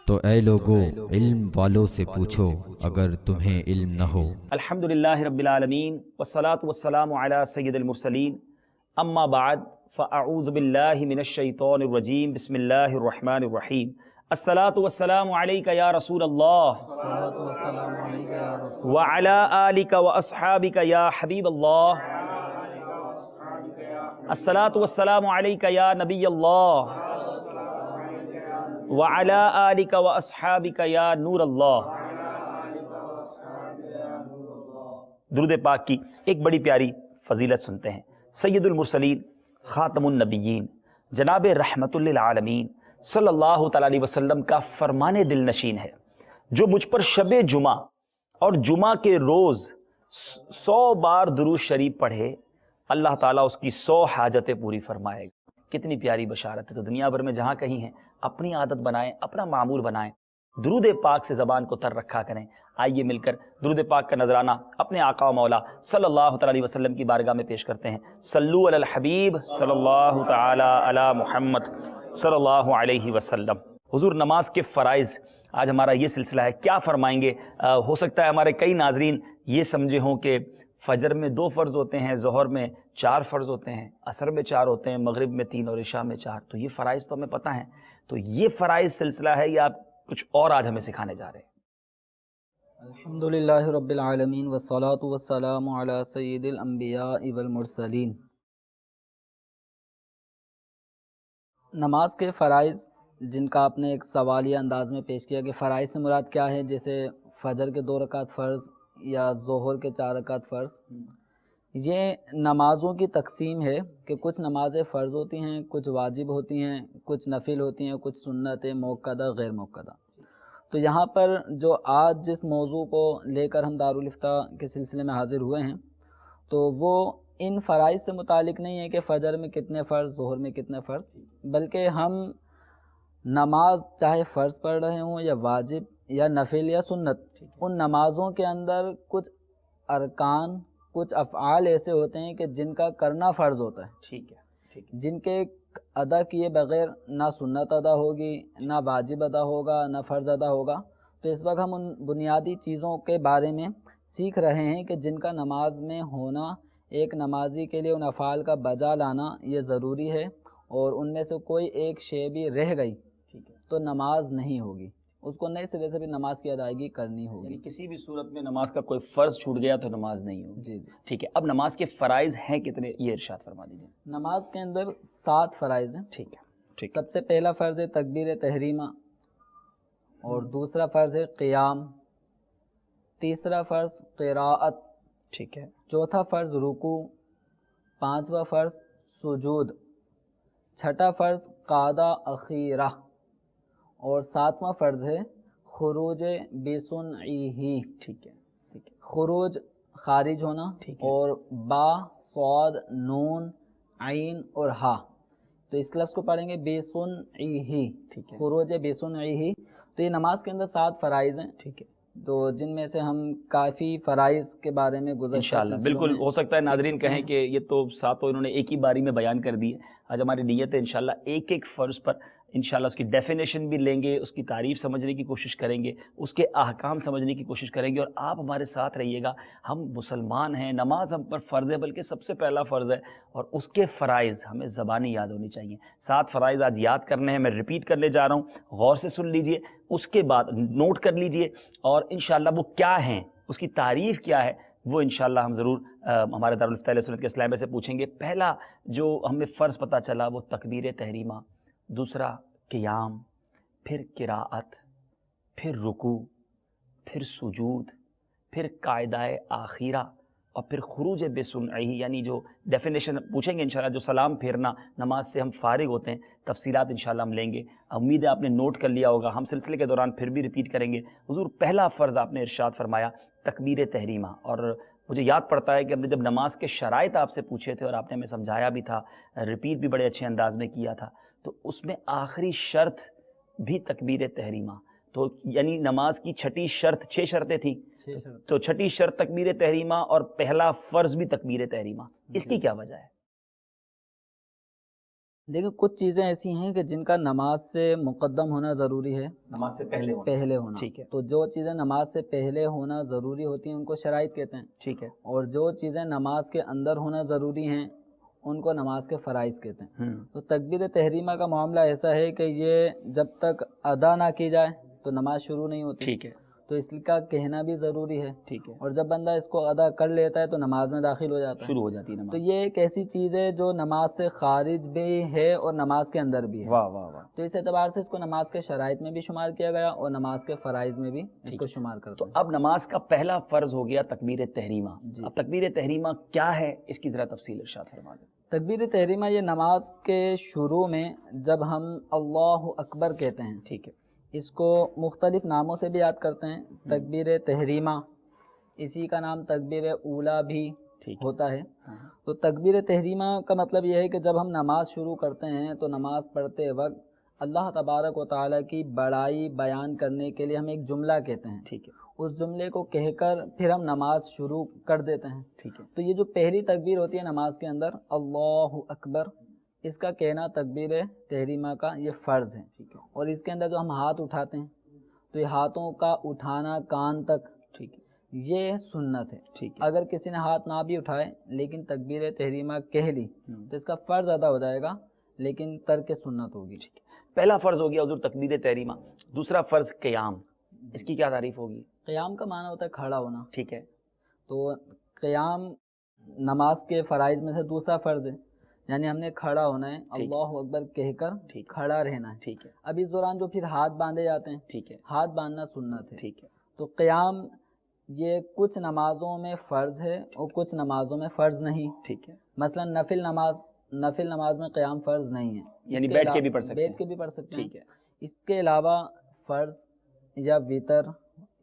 تو اے لوگو علم والوں سے پوچھو اگر تمہیں علم نہ ہو۔ الحمدللہ رب العالمین والصلاة والسلام علی سید المرسلین، اما بعد فاعوذ باللہ من الشیطان الرجیم، بسم اللہ الرحمن الرحیم۔ الصلاة والسلام علیک یا رسول اللہ وعلی آلک واصحابک یا حبیب اللہ۔ الصلاة والسلام علیک یا نبی اللہ وعلی آلک واصحابک یا نور اللہ۔ درود پاک کی ایک بڑی پیاری فضیلت سنتے ہیں۔ سید المرسلین، خاتم النبیین، جناب رحمت للعالمین صلی اللہ تعالیٰ علیہ وسلم کا فرمان دل نشین ہے، جو مجھ پر شب جمعہ اور جمعہ کے روز 100 بار درود شریف پڑھے، اللہ تعالیٰ اس کی 100 حاجتیں پوری فرمائے گا۔ کتنی پیاری بشارت ہے۔ تو دنیا بھر میں جہاں کہیں ہیں، اپنی عادت بنائیں، اپنا معمول بنائیں، درود پاک سے زبان کو تر رکھا کریں۔ آئیے مل کر درود پاک کا نذرانہ اپنے آقا و مولا صلی اللہ تعالیٰ علیہ وسلم کی بارگاہ میں پیش کرتے ہیں۔ صلو علی الحبیب صلی اللہ تعالیٰ علی محمد صلی اللہ علیہ وسلم۔ حضور، نماز کے فرائض آج ہمارا یہ سلسلہ ہے، کیا فرمائیں گے؟ ہو سکتا ہے ہمارے کئی ناظرین یہ سمجھے ہوں کہ فجر میں 2 فرض ہوتے ہیں، ظہر میں 4 فرض ہوتے ہیں، عصر میں 4 ہوتے ہیں، مغرب میں 3 اور عشاء میں 4۔ تو یہ فرائض تو ہمیں پتہ ہیں، تو یہ فرائض سلسلہ ہے یا آپ کچھ اور آج ہمیں سکھانے جا رہے ہیں؟ الحمدللہ رب العالمین والصلاة والسلام علی سید الانبیاء والمرسلین۔ نماز کے فرائض جن کا آپ نے ایک سوالیہ انداز میں پیش کیا کہ فرائض سے مراد کیا ہے، جیسے فجر کے 2 رکعت فرض یا ظہر کے 4 رکعت فرض، یہ نمازوں کی تقسیم ہے کہ کچھ نمازیں فرض ہوتی ہیں، کچھ واجب ہوتی ہیں، کچھ نفل ہوتی ہیں، کچھ سنت موقدہ غیر موقدہ۔ تو یہاں پر جو آج جس موضوع کو لے کر ہم دارالافتاء کے سلسلے میں حاضر ہوئے ہیں، تو وہ ان فرائض سے متعلق نہیں ہے کہ فجر میں کتنے فرض، ظہر میں کتنے فرض، بلکہ ہم نماز چاہے فرض پڑھ رہے ہوں یا واجب یا نفل یا سنت، ان نمازوں کے اندر کچھ ارکان، کچھ افعال ایسے ہوتے ہیں کہ جن کا کرنا فرض ہوتا ہے، جن کے ادا کیے بغیر نہ سنت ادا ہوگی، نہ واجب ادا ہوگا، نہ فرض ادا ہوگا۔ تو اس وقت ہم ان بنیادی چیزوں کے بارے میں سیکھ رہے ہیں کہ جن کا نماز میں ہونا ایک نمازی کے لیے ان افعال کا بجا لانا یہ ضروری ہے، اور ان میں سے کوئی ایک شے بھی رہ گئی تو نماز نہیں ہوگی، اس کو نئے سرے سے بھی نماز کی ادائیگی کرنی ہوگی۔ یعنی کسی بھی صورت میں نماز کا کوئی فرض چھوٹ گیا تو نماز نہیں ہوگی۔ جی۔ ٹھیک ہے، اب نماز کے فرائض ہیں کتنے، یہ ارشاد فرما دیجیے۔ نماز کے اندر 7 فرائض ہیں۔ ٹھیک ہے۔ سب سے پہلا فرض ہے تکبیر تحریمہ، اور دوسرا فرض ہے قیام، تیسرا فرض قراءت، ٹھیک ہے، چوتھا فرض رکوع، 5واں فرض سجود، 6واں فرض قعدہ اخیرہ، اور 7واں فرض ہے خروج بسنعہ۔ ٹھیک ہے، خروج خارج ہونا، اور با، صاد، نون، عین اور ہا، تو اس لفظ کو پڑھیں گے بسنعہ، خروج بسنعہ۔ تو یہ نماز کے اندر 7 فرائض ہیں، ٹھیک ہے، تو جن میں سے ہم کافی فرائض کے بارے میں گزشتہ انشاءاللہ بالکل ہو سکتا ہے ناظرین کہیں کہ یہ تو 7 انہوں نے ایک ہی باری میں بیان کر دی ہے۔ آج ہماری نیت ہے انشاءاللہ ایک ایک فرض پر انشاءاللہ اس کی ڈیفینیشن بھی لیں گے، اس کی تعریف سمجھنے کی کوشش کریں گے، اس کے احکام سمجھنے کی کوشش کریں گے، اور آپ ہمارے ساتھ رہیے گا۔ ہم مسلمان ہیں، نماز ہم پر فرض ہے، بلکہ سب سے پہلا فرض ہے، اور اس کے فرائض ہمیں زبانی یاد ہونی چاہیے۔ 7 فرائض آج یاد کرنے ہیں، میں ریپیٹ کرنے جا رہا ہوں، غور سے سن لیجئے، اس کے بعد نوٹ کر لیجئے، اور انشاءاللہ وہ کیا ہیں، اس کی تعریف کیا ہے، وہ انشاءاللہ ہم ضرور ہمارے دارالافتاء اہل سنت کے اسلامیہ سے پوچھیں گے۔ پہلا جو ہمیں فرض پتہ چلا وہ تکبیر تحریمہ، دوسرا قیام، پھر قراءت، پھر رکوع، پھر سجود، پھر قاعدہ آخیرہ، اور پھر خروج بسنعہ، یعنی جو ڈیفینیشن پوچھیں گے انشاءاللہ، جو سلام پھیرنا نماز سے ہم فارغ ہوتے ہیں، تفصیلات انشاءاللہ ہم لیں گے۔ امید ہے آپ نے نوٹ کر لیا ہوگا، ہم سلسلے کے دوران پھر بھی ریپیٹ کریں گے۔ حضور، پہلا فرض آپ نے ارشاد فرمایا تکبیر تحریمہ، اور مجھے یاد پڑتا ہے کہ ہم نے جب نماز کے شرائط آپ سے پوچھے تھے اور آپ نے ہمیں سمجھایا بھی تھا، ریپیٹ بھی بڑے اچھے انداز میں کیا تھا، تو اس میں آخری شرط بھی تکبیر تحریمہ، تو یعنی نماز کی 6ٹھی شرط، 6 شرطیں تھیں، تو 6ٹھی شرط تکبیر تحریمہ، اور پہلا فرض بھی تکبیر تحریمہ، اس کی کیا وجہ ہے؟ دیکھیں کچھ چیزیں ایسی ہیں کہ جن کا نماز سے مقدم ہونا ضروری ہے، نماز سے پہلے ہونا. پہلے ہونا. ٹھیک ہے. تو جو چیزیں نماز سے پہلے ہونا ضروری ہوتی ہیں ان کو شرائط کہتے ہیں. ٹھیک ہے. اور جو چیزیں نماز کے اندر ہونا ضروری ہیں ان کو نماز کے فرائض کہتے ہیں. تو تکبیر تحریمہ کا معاملہ ایسا ہے کہ یہ جب تک ادا نہ کی جائے تو نماز شروع نہیں ہوتی. ٹھیک ہے. تو اس کا کہنا بھی ضروری ہے. ٹھیک ہے. اور جب بندہ اس کو ادا کر لیتا ہے تو نماز میں داخل ہو جاتا ہے، شروع ہو جاتی ہے نماز. تو یہ ایک ایسی چیز ہے جو نماز سے خارج بھی ہے اور نماز کے اندر بھی ہے. واہ واہ واہ. تو اس اعتبار سے اس کو نماز کے شرائط میں بھی شمار کیا گیا اور نماز کے فرائض میں بھی اس کو شمار کرتا تو ہے. اب نماز کا پہلا فرض ہو گیا تکبیر تحریمہ. جی. اب تکبیر تحریمہ کیا ہے اس کی ذرا تفصیل ارشاد فرما دیں. تکبیر تحریمہ یہ نماز کے شروع میں جب ہم اللہ اکبر کہتے ہیں، ٹھیک ہے. اس کو مختلف ناموں سے بھی یاد کرتے ہیں. تکبیر تحریمہ، اسی کا نام تکبیر اولا بھی ہوتا ہے. تو تکبیر تحریمہ کا مطلب یہ ہے کہ جب ہم نماز شروع کرتے ہیں تو نماز پڑھتے وقت اللہ تبارک و تعالیٰ کی بڑائی بیان کرنے کے لیے ہم ایک جملہ کہتے ہیں. ٹھیک ہے. اس جملے کو کہہ کر پھر ہم نماز شروع کر دیتے ہیں. ٹھیک ہے. تو یہ جو پہلی تکبیر ہوتی ہے نماز کے اندر اللہ اکبر، اس کا کہنا تکبیر تحریمہ کا یہ فرض ہے. ٹھیک ہے. اور اس کے اندر جو ہم ہاتھ اٹھاتے ہیں تو یہ ہاتھوں کا اٹھانا کان تک، ٹھیک ہے، یہ سنت ہے. ٹھیک ہے. اگر کسی نے ہاتھ نہ بھی اٹھائے لیکن تکبیر تحریمہ کہہ لی تو اس کا فرض ادا ہو جائے گا لیکن ترک سنت ہوگی. ٹھیک ہے. پہلا فرض ہو گیا حضور تکبیر تحریمہ. دوسرا فرض قیام، اس کی کیا تعریف ہوگی؟ قیام کا معنی ہوتا ہے کھڑا ہونا. ٹھیک ہے. تو قیام نماز کے فرائض میں سے دوسرا فرض ہے، یعنی ہم نے کھڑا ہونا ہے، اللہ اکبر کہہ کر کھڑا رہنا ہے. ٹھیک ہے. اب اس دوران جو پھر ہاتھ باندھے جاتے ہیں، ٹھیک ہے. ہاتھ باندھنا سنت ہے. ٹھیک ہے. تو قیام یہ کچھ نمازوں میں فرض ہے اور کچھ نمازوں میں فرض نہیں. ٹھیک ہے. مثلا نفل نماز میں قیام فرض نہیں ہے، یعنی بیٹھ کے بھی پڑھ سکتے ہیں. بیٹھ کے بھی پڑھ سکتے ہیں. ٹھیک ہے. اس کے علاوہ فرض یا وتر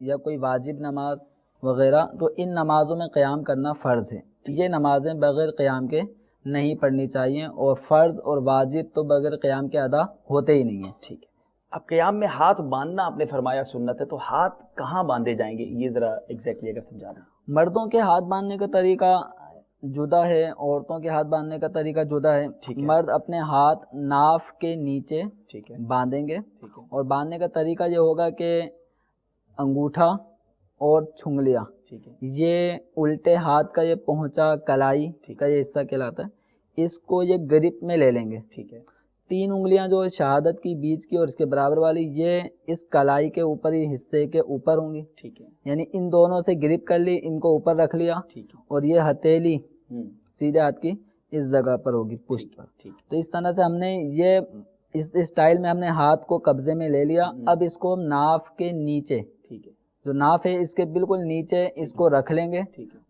یا کوئی واجب نماز وغیرہ، تو ان نمازوں میں قیام کرنا فرض ہے. یہ نمازیں بغیر قیام کے نہیں پڑھنی چاہیے اور فرض اور واجب تو بغیر قیام کے ادا ہوتے ہی نہیں ہیں. ٹھیک ہے. اب قیام میں ہاتھ باندھنا آپ نے فرمایا سنت ہے، تو ہاتھ کہاں باندھے جائیں گے یہ ذرا ایگزیکٹلی اگر سمجھا دیں. مردوں کے ہاتھ باندھنے کا طریقہ جدا ہے، عورتوں کے ہاتھ باندھنے کا طریقہ جدا ہے. مرد اپنے ہاتھ ناف کے نیچے باندھیں گے اور باندھنے کا طریقہ یہ ہوگا کہ انگوٹھا اور چھنگلیاں یہ الٹے ہاتھ کا یہ پہنچا کلائی کا یہ حصہ کہلاتا ہے، اس کو یہ گرپ میں لے لیں گے. ٹھیک ہے. 3 انگلیاں جو شہادت کی بیچ کی اور اس کے برابر والی یہ اس کلائی کے اوپر ہی حصے کے اوپر ہوں گی. ٹھیک ہے. یعنی ان دونوں سے گرپ کر لی، ان کو اوپر رکھ لیا اور یہ ہتھیلی سیدھے ہاتھ کی اس جگہ پر ہوگی، پشت پر. تو اس طرح سے ہم نے یہ اس اسٹائل میں ہم نے ہاتھ کو قبضے میں لے لیا. اب اس کو ناف کے نیچے، جو ناف ہے اس کے بالکل نیچے اس کو رکھ لیں گے.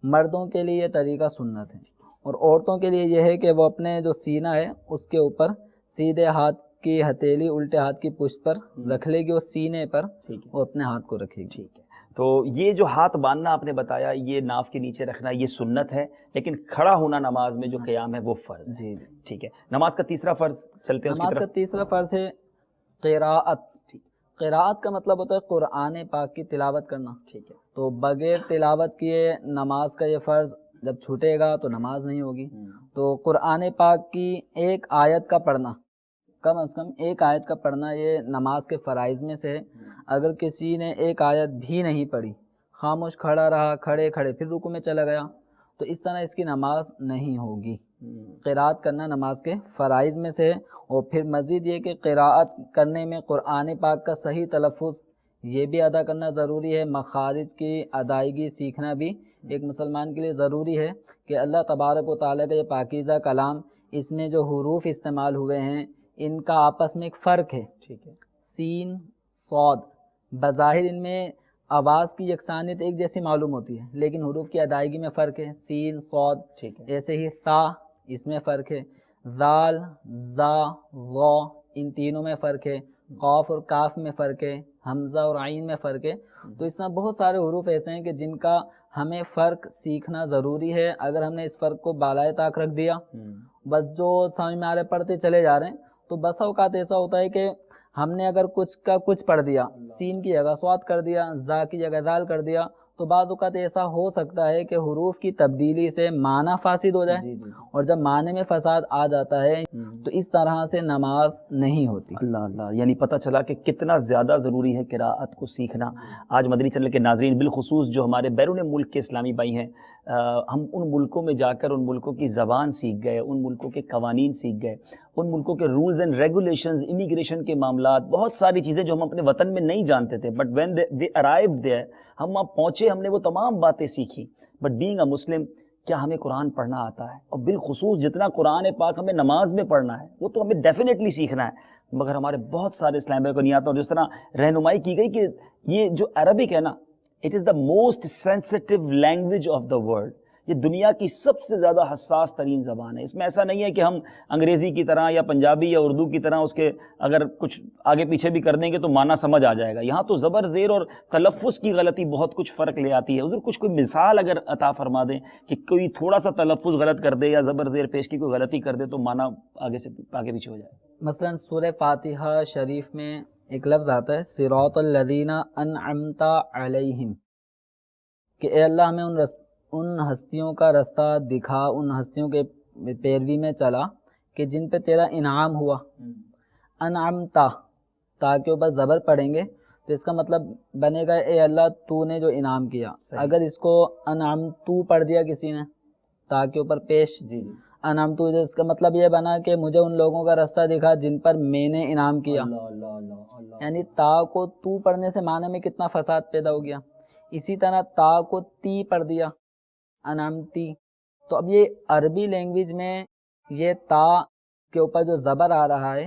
مردوں کے لیے یہ طریقہ سنت ہے اور عورتوں کے لیے یہ ہے کہ وہ اپنے جو سینہ ہے اس کے اوپر سیدھے ہاتھ کی ہتھیلی الٹے ہاتھ کی پشت پر رکھ لے گی اور سینے پر وہ اپنے ہاتھ کو رکھے گی. ٹھیک ہے. تو یہ جو ہاتھ باندھنا آپ نے بتایا یہ ناف کے نیچے رکھنا یہ سنت ہے، لیکن کھڑا ہونا نماز میں جو قیام ہے وہ فرض ہے. جی. ٹھیک ہے. نماز کا تیسرا فرض چلتے ہیں. نماز کا تیسرا فرض ہے قراءت. قراءت کا مطلب ہوتا ہے قرآن پاک کی تلاوت کرنا. ٹھیک ہے. تو بغیر تلاوت کیے نماز کا یہ فرض جب چھوٹے گا تو نماز نہیں ہوگی. تو قرآن پاک کی ایک آیت کا پڑھنا، کم از کم ایک آیت کا پڑھنا یہ نماز کے فرائض میں سے ہے. اگر کسی نے ایک آیت بھی نہیں پڑھی، خاموش کھڑا رہا، کھڑے پھر رکوع میں چلا گیا، تو اس طرح اس کی نماز نہیں ہوگی. قراءت کرنا نماز کے فرائض میں سے ہے. اور پھر مزید یہ کہ قراءت کرنے میں قرآن پاک کا صحیح تلفظ یہ بھی ادا کرنا ضروری ہے. مخارج کی ادائیگی سیکھنا بھی ایک مسلمان کے لیے ضروری ہے کہ اللہ تبارک و تعالیٰ کا یہ پاکیزہ کلام، اس میں جو حروف استعمال ہوئے ہیں ان کا آپس میں ایک فرق ہے. ٹھیک ہے. سین، صاد، بظاہر ان میں آواز کی یکسانیت ایک جیسی معلوم ہوتی ہے لیکن حروف کی ادائیگی میں فرق ہے. سین، صاد. ٹھیک ہے. ایسے ہی ثا، اس میں فرق ہے. ذال، ذا، غا، ان تینوں میں فرق ہے. قاف اور کاف میں فرق ہے. حمزہ اور عین میں فرق ہے. تو اس طرح بہت سارے حروف ایسے ہیں کہ جن کا ہمیں فرق سیکھنا ضروری ہے. اگر ہم نے اس فرق کو بالائے طاق رکھ دیا، بس جو سمجھ میں آ رہے پڑھتے چلے جا رہے ہیں، تو بسا اوقات ایسا ہوتا ہے کہ ہم نے اگر کچھ کا کچھ پڑھ دیا، سین کی جگہ صاد کر دیا، زا کی جگہ دال کر دیا، تو بعض اوقات ایسا ہو سکتا ہے کہ حروف کی تبدیلی سے معنی فاسد ہو جائے، جی جی اور جب معنی میں فساد آ جاتا ہے تو اس طرح سے نماز نہیں ہوتی۔ اللہ اللہ، یعنی پتہ چلا کہ کتنا زیادہ ضروری ہے قراءت کو سیکھنا۔ آج مدنی چینل کے ناظرین، بالخصوص جو ہمارے بیرون ملک کے اسلامی بھائی ہیں، ہم ان ملکوں میں جا کر ان ملکوں کی زبان سیکھ گئے، ان ملکوں کے قوانین سیکھ گئے، ان ملکوں کے رولز اینڈ ریگولیشنز، امیگریشن کے معاملات، بہت ساری چیزیں جو ہم اپنے وطن میں نہیں جانتے تھے، but when they arrived there, ہم وہاں پہنچے، ہم نے وہ تمام باتیں سیکھی۔ بٹ بینگ اے مسلم، کیا ہمیں قرآن پڑھنا آتا ہے؟ اور بالخصوص جتنا قرآن پاک ہمیں نماز میں پڑھنا ہے وہ تو ہمیں ڈیفینیٹلی سیکھنا ہے، مگر ہمارے بہت سارے اسلام بھائی کو نہیں آتا۔ اور جس طرح رہنمائی کی گئی کہ یہ جو عربک ہے نا، it is the most sensitive language of the world, یہ دنیا کی سب سے زیادہ حساس ترین زبان ہے۔ اس میں ایسا نہیں ہے کہ ہم انگریزی کی طرح یا پنجابی یا اردو کی طرح اس کے اگر کچھ آگے پیچھے بھی کر دیں گے تو معنی سمجھ آ جائے گا۔ یہاں تو زبر زیر اور تلفظ کی غلطی بہت کچھ فرق لے آتی ہے۔ حضور کچھ کوئی مثال اگر عطا فرما دیں کہ کوئی تھوڑا سا تلفظ غلط کر دے یا زبر زیر پیش کی کوئی غلطی کر دے تو معنی آگے پیچھے ہو جائے۔ مثلا سورہ فاتحہ شریف میں ایک لفظ آتا ہے صراط الذین انعمت علیہم، کہ اے اللہ ہمیں ان ہستیوں کا رستہ دکھا، ان ہستیوں کے پیروی میں چلا کہ جن پہ تیرا انعام ہوا۔ انعمتا، تا کے اوپر زبر پڑھیں گے تو اس کا مطلب بنے گا اے اللہ تو نے جو انعام کیا۔ اگر اس کو انعمتو پڑھ دیا کسی نے تا کے اوپر پیش، انعمتو، اس کا مطلب یہ بنا کہ مجھے ان لوگوں کا راستہ دکھا جن پر میں نے انعام کیا۔ یعنی تا کو تو پڑھنے سے معنی میں کتنا فساد پیدا ہو گیا۔ اسی طرح تا کو تی پڑھ دیا، انعمتی۔ تو اب یہ عربی لینگویج میں یہ تا کے اوپر جو زبر آ رہا ہے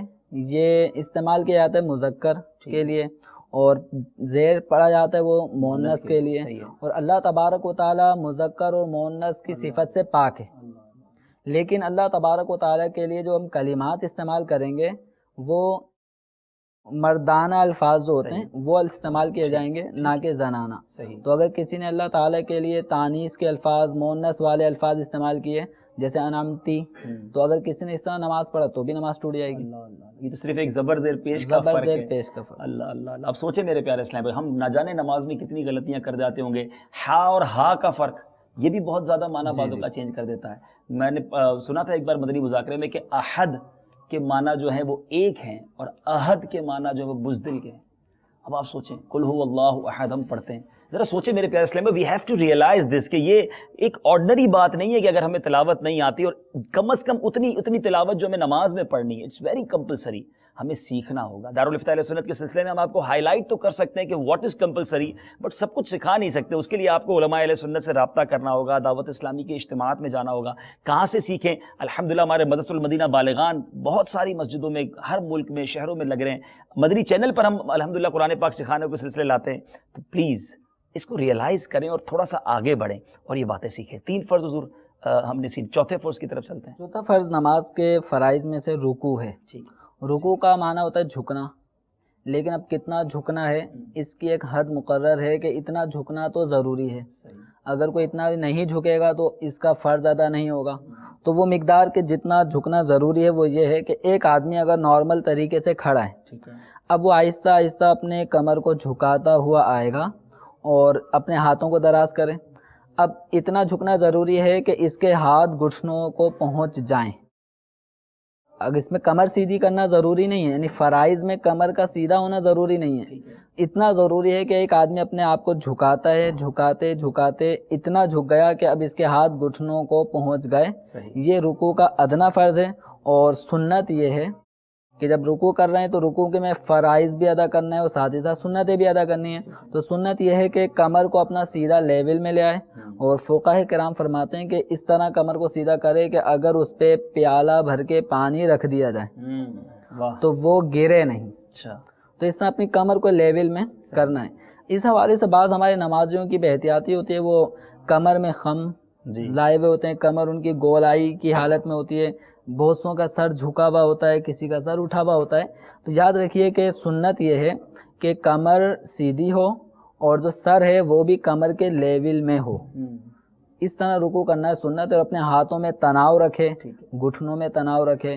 یہ استعمال کیا جاتا ہے مذکر کے لیے، اور زیر پڑھا جاتا ہے وہ مؤنث کے لیے، اور اللہ تبارک و تعالی مذکر اور مؤنث کی صفت سے پاک ہے۔ لیکن اللہ تبارک و تعالی کے لیے جو ہم کلمات استعمال کریں گے وہ مردانہ الفاظ جو ہوتے ہیں وہ استعمال کیے جائیں گے، نہ کہ زنانہ۔ تو اگر کسی نے اللہ تعالیٰ کے لیے تانیث کے الفاظ، مؤنث والے الفاظ استعمال کیے جیسے انعمتی، تو اگر کسی نے اس طرح نماز پڑھا تو بھی نماز ٹوٹ جائے گی۔ یہ تو صرف ایک زبر زیر پیش کا فرق ہے۔ اللہ اللہ اللہ، اب سوچیں میرے پیارے اسلام بھائی، ہم نہ جانے نماز میں کتنی غلطیاں کر جاتے ہوں گے۔ ہا اور ہا کا فرق یہ بھی بہت زیادہ معنی بازوں کا چینج کر دیتا ہے۔ میں نے سنا تھا ایک بار مدنی مذاکرے میں کہ احد کے معنی جو ہیں وہ ایک ہیں اور احد کے معنی جو ہے وہ بزدل کے ہیں۔ اب آپ سوچیں، قل هو اللہ احد ہم پڑھتے ہیں، ذرا سوچیں میرے پیارے اسلام، وی ہیو ٹو ریئلائز دس کہ یہ ایک آرڈنری بات نہیں ہے کہ اگر ہمیں تلاوت نہیں آتی، اور کم از کم اتنی تلاوت جو ہمیں نماز میں پڑھنی ہے، اٹس ویری کمپلسری، ہمیں سیکھنا ہوگا۔ دارالفتاء اہل سنت کے سلسلے میں ہم آپ کو ہائی لائٹ تو کر سکتے ہیں کہ واٹ از کمپلسری، بٹ سب کچھ سکھا نہیں سکتے۔ اس کے لیے آپ کو علماء اہل سنت سے رابطہ کرنا ہوگا، دعوت اسلامی کے اجتماعات میں جانا ہوگا۔ کہاں سے سیکھیں؟ الحمدللہ ہمارے مدرسۃ المدینہ بالغان بہت ساری مسجدوں میں، ہر ملک میں، شہروں میں لگ رہے ہیں۔ مدنی چینل پر ہم الحمدللہ قرآن پاک سکھانے کے سلسلے لاتے ہیں، تو پلیز اس کو ریئلائز کریں اور تھوڑا سا آگے بڑھیں اور یہ باتیں سیکھیں۔ 3 فرض حضور ہم نے چوتھے فرض کی طرف چلتے ہیں۔ چوتھا فرض نماز کے فرائض میں سے رکوع ہے۔ رکوع کا معنی ہوتا ہے جھکنا، لیکن اب کتنا جھکنا ہے اس کی ایک حد مقرر ہے کہ اتنا جھکنا تو ضروری ہے۔ اگر کوئی اتنا نہیں جھکے گا تو اس کا فرض ادا نہیں ہوگا۔ تو وہ مقدار کے جتنا جھکنا ضروری ہے وہ یہ ہے کہ ایک آدمی اگر نارمل طریقے سے کھڑا ہے، اب وہ آہستہ آہستہ اپنے کمر کو جھکاتا ہوا آئے گا اور اپنے ہاتھوں کو دراز کرے۔ اب اتنا جھکنا ضروری ہے کہ اس کے ہاتھ گھٹنوں کو پہنچ جائیں۔ اگر اس میں کمر سیدھی کرنا ضروری نہیں ہے، یعنی فرائض میں کمر کا سیدھا ہونا ضروری نہیں ہے، اتنا ضروری ہے کہ ایک آدمی اپنے آپ کو جھکاتا ہے، جھکاتے جھکاتے اتنا جھک گیا کہ اب اس کے ہاتھ گھٹنوں کو پہنچ گئے۔ یہ رکوع کا ادنا فرض ہے، اور سنت یہ ہے کہ جب رکوع کر رہے ہیں تو رکوع کے میں فرائض بھی ادا کرنا ہے اور ساتھ ہی ساتھ سنتیں بھی ادا کرنی ہیں۔ تو سنت یہ ہے کہ کمر کو اپنا سیدھا لیول میں لے آئے، اور فقہاء کرام فرماتے ہیں کہ اس طرح کمر کو سیدھا کرے کہ اگر اس پہ پیالہ بھر کے پانی رکھ دیا جائے تو وہ گرے نہیں۔ تو اس طرح اپنی کمر کو لیول میں کرنا ہے۔ اس حوالے سے بعض ہمارے نمازیوں کی بے احتیاطی ہوتی ہے، وہ کمر میں خم لائے ہوئے ہوتے ہیں، کمر ان کی گولائی کی حالت میں ہوتی ہے، بہت سو کا سر جھکا ہوا ہوتا ہے، کسی کا سر اٹھا ہوا ہوتا ہے۔ تو یاد رکھیے کہ سنت یہ ہے کہ کمر سیدھی ہو اور جو سر ہے وہ بھی کمر کے لیول میں ہو، اس طرح رکوع کرنا ہے سنت۔ اور اپنے ہاتھوں میں تناؤ رکھے، گھٹنوں میں تناؤ رکھے،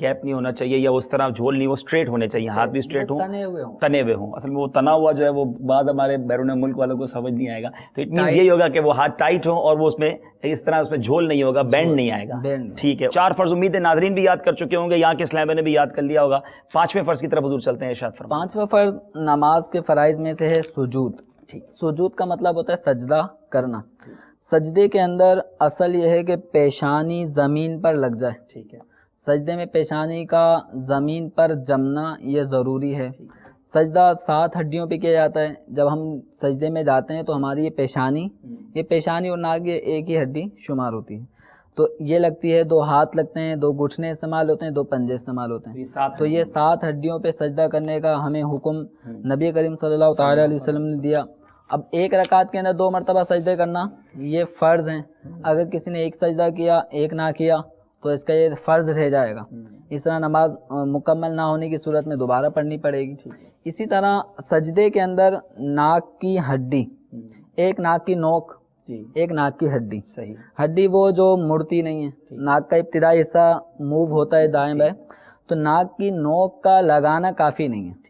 گیپ نہیں ہونا چاہیے یا اس طرح جھول نہیں, وہ اسٹریٹ ہونے چاہیے, ہاتھ بھی اسٹریٹ ہوں, تنے ہوئے ہوں. تنے ہوئے ہوں. اصل میں وہ تنا ہوا جو ہے وہ بعض ہمارے بیرون ملک والوں کو سمجھ نہیں آئے گا, تو اٹ مینس یہی ہوگا کہ وہ ہاتھ ٹائٹ ہوں اور وہ اس میں اس طرح اس میں جھول نہیں ہوگا, بینڈ نہیں آئے گا. ٹھیک ہے, 4 فرض امید ہے ناظرین بھی یاد کر چکے ہوں گے, یہاں کے اسلام نے بھی یاد کر لیا ہوگا. 5ویں فرض کی طرف حضور چلتے ہیں, ارشاد فرمائیں. 5واں فرض نماز کے فرائض میں سے ہے سجود. سجود کا مطلب ہوتا ہے سجدہ کرنا. سجدے کے اندر اصل یہ ہے کہ پیشانی زمین پر لگ جائے. ٹھیک ہے, سجدے میں پیشانی کا زمین پر جمنا یہ ضروری ہے. سجدہ 7 ہڈیوں پہ کیا جاتا ہے. جب ہم سجدے میں جاتے ہیں تو ہماری یہ پیشانی اور ناک یہ ایک ہی ہڈی شمار ہوتی ہے. تو یہ لگتی ہے, 2 ہاتھ لگتے ہیں, 2 گھٹنے استعمال ہوتے ہیں, 2 پنجے استعمال ہوتے ہیں. تو یہ 7 ہڈیوں پہ سجدہ کرنے کا ہمیں حکم نبی کریم صلی اللہ تعالیٰ علیہ وسلم نے دیا. اب ایک رکعت کے اندر 2 مرتبہ سجدے کرنا یہ فرض ہیں. اگر کسی نے ایک سجدہ کیا ایک نہ کیا تو اس کا یہ فرض رہ جائے گا. اس طرح نماز مکمل نہ ہونے کی صورت میں دوبارہ پڑھنی پڑے گی. اسی طرح سجدے کے اندر ناک کی ہڈی, ایک ناک کی نوک, ایک ناک کی ہڈی. صحیح. ہڈی وہ جو مڑتی نہیں ہے, ناک کا ابتدائی حصہ موو ہوتا ہے دائیں بائیں, تو ناک کی نوک کا لگانا کافی نہیں ہے.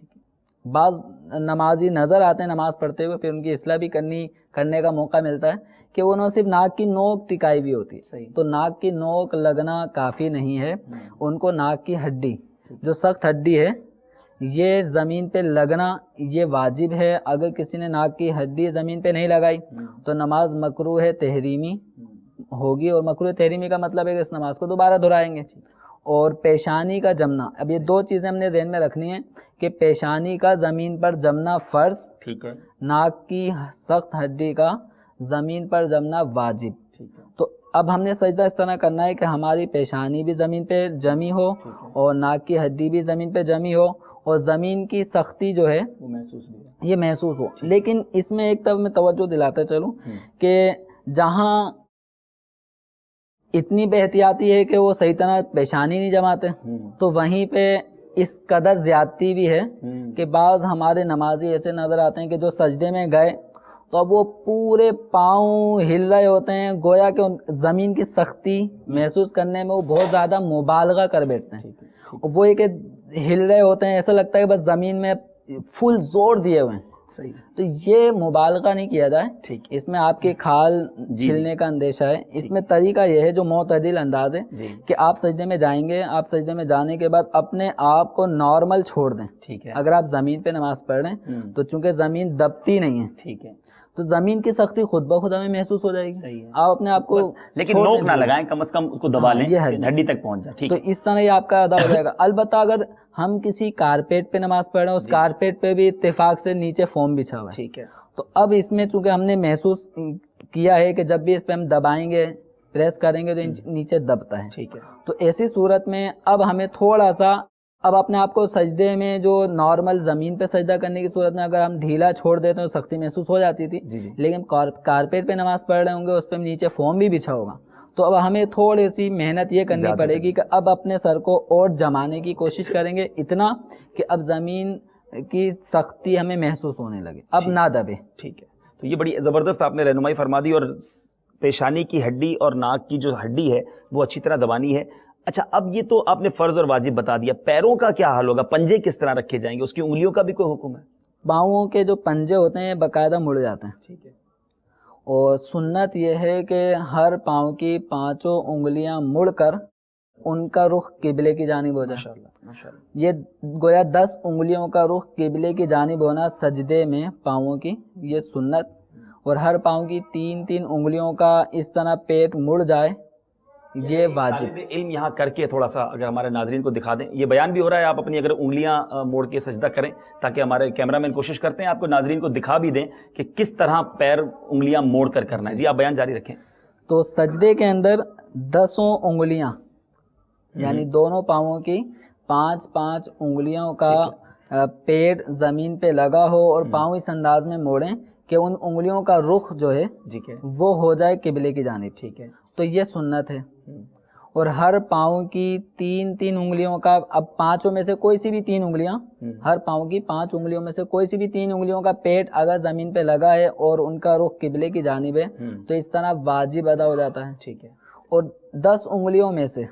بعض نمازی نظر آتے ہیں نماز پڑھتے ہوئے, پھر ان کی اصلاح بھی کرنے کا موقع ملتا ہے کہ انہوں صرف ناک کی نوک ٹکائی ہوئی ہوتی ہے. تو ناک کی نوک لگنا کافی نہیں ہے. ان کو ناک کی ہڈی جو سخت ہڈی ہے یہ زمین پہ لگنا یہ واجب ہے. اگر کسی نے ناک کی ہڈی زمین پہ نہیں لگائی تو نماز مکروہ تحریمی ہوگی, اور مکروہ تحریمی کا مطلب ہے کہ اس نماز کو دوبارہ دہرائیں گے. اور پیشانی کا جمنا, اب یہ 2 چیزیں ہم نے ذہن میں رکھنی ہیں کہ پیشانی کا زمین پر جمنا فرض, ٹھیک ہے, ناک کی سخت ہڈی کا زمین پر جمنا واجب. ٹھیک ہے. تو اب ہم نے سجدہ اس طرح کرنا ہے کہ ہماری پیشانی بھی زمین پہ جمی ہو اور ناک کی ہڈی بھی زمین پہ جمی ہو, اور زمین کی سختی جو ہے وہ محسوس بھی ہو, یہ محسوس ہو. لیکن اس میں ایک طرف میں توجہ دلاتا چلوں کہ جہاں اتنی بے احتیاطی ہے کہ وہ صحیح طرح پیشانی نہیں جماتے, تو وہیں پہ اس قدر زیادتی بھی ہے کہ بعض ہمارے نمازی ایسے نظر آتے ہیں کہ جو سجدے میں گئے تو اب وہ پورے پاؤں ہل رہے ہوتے ہیں, گویا کہ زمین کی سختی محسوس کرنے میں وہ بہت زیادہ مبالغہ کر بیٹھتے ہیں. وہ یہ کہ ہل رہے ہوتے ہیں, ایسا لگتا ہے کہ بس زمین میں فل زور دیے ہوئے ہیں. صحیح. تو یہ مبالغہ نہیں کیا جائے. ٹھیک. اس میں آپ کے کھال چھلنے کا اندیشہ ہے. اس میں طریقہ یہ ہے جو معتدل انداز ہے کہ آپ سجدے میں جائیں گے, آپ سجدے میں جانے کے بعد اپنے آپ کو نارمل چھوڑ دیں. ٹھیک ہے. اگر آپ زمین پہ نماز پڑھ رہے ہیں تو چونکہ زمین دبتی نہیں ہے, ٹھیک ہے, تو زمین کی سختی خود بخود ہمیں محسوس ہو جائے گی. صحیح ہے. آپ اپنے آپ کو لیکن نوک نہ لگائیں, کم از کم اس کو دبا لیں, ہڈی تک پہنچ جائے. ٹھیک تو ہے. اس طرح یہ آپ کا ادا ہو جائے گا. البتہ اگر ہم کسی کارپیٹ پہ نماز پڑھ رہے ہیں, اس کارپیٹ پہ بھی اتفاق سے نیچے فوم بچھا ہوا ہے, ٹھیک ہے, تو اب اس میں چونکہ ہم نے محسوس کیا ہے کہ جب بھی اس پہ ہم دبائیں گے, پریس کریں گے تو نیچے دبتا ہے. ٹھیک ہے. تو ایسی صورت میں اب ہمیں تھوڑا سا اب اپنے آپ کو سجدے میں جو نارمل زمین پہ سجدہ کرنے کی صورت میں اگر ہم ڈھیلا چھوڑ دیتے ہیں تو سختی محسوس ہو جاتی تھی. لیکن کارپیٹ پہ نماز پڑھ رہے ہوں گے, اس پہ نیچے فوم بھی بچھا ہوگا, تو اب ہمیں تھوڑی سی محنت یہ کرنی پڑے گی کہ اب اپنے سر کو اور جمانے کی کوشش کریں گے اتنا کہ اب زمین کی سختی ہمیں محسوس ہونے لگے, اب نہ دبے. ٹھیک ہے. تو یہ بڑی زبردست آپ نے رہنمائی فرما دی, اور پیشانی کی ہڈی اور ناک کی جو ہڈی ہے وہ اچھی طرح دبانی ہے. اچھا, اب یہ تو آپ نے فرض اور واجب بتا دیا, پیروں کا کیا حال ہوگا, پنجے کس طرح رکھے جائیں گے, اس کی انگلیوں کا بھی کوئی حکم ہے؟ پاؤں کے جو پنجے ہوتے ہیں باقاعدہ مڑ جاتے ہیں. ٹھیک ہے. اور سنت یہ ہے کہ ہر پاؤں کی 5 انگلیاں مڑ کر ان کا رخ قبلے کی جانب ہو جائے. ماشاءاللہ. یہ گویا 10 انگلیوں کا رخ قبلے کی جانب ہونا سجدے میں پاؤں کی, یہ سنت. اور ہر پاؤں کی 3 انگلیوں کا اس طرح پیٹ مڑ جائے, یہ واجب. طالب علم یہاں کر کے تھوڑا سا اگر ہمارے ناظرین کو دکھا دیں, یہ بیان بھی ہو رہا ہے, آپ اپنی اگر انگلیاں موڑ کے سجدہ کریں تاکہ ہمارے کیمرہ مین کوشش کرتے ہیں آپ کو ناظرین کو دکھا بھی دیں کہ کس طرح پیر انگلیاں موڑ کر کرنا ہے. جی آپ بیان جاری رکھیں. تو سجدے کے اندر 10 انگلیاں یعنی دونوں پاؤں کی 5 انگلیوں کا پیٹ زمین پہ لگا ہو اور پاؤں اس انداز میں موڑیں کہ ان انگلیوں کا رخ جو ہے وہ ہو جائے قبلے کی جانب. ٹھیک ہے. تو یہ سنت ہے. اور ہر پاؤں کی 3 انگلیوں کا, اب 5 میں سے کوئی سی بھی 3 انگلیاں, ہر پاؤں کی 5 انگلیوں میں سے کوئی سی بھی 3 انگلیوں کا پیٹ اگر زمین پہ لگا ہے اور ان کا رخ قبلے کی جانب ہے تو اس طرح واجب ادا ہو جاتا ہے. ٹھیک ہے. اور 10 انگلیوں میں سے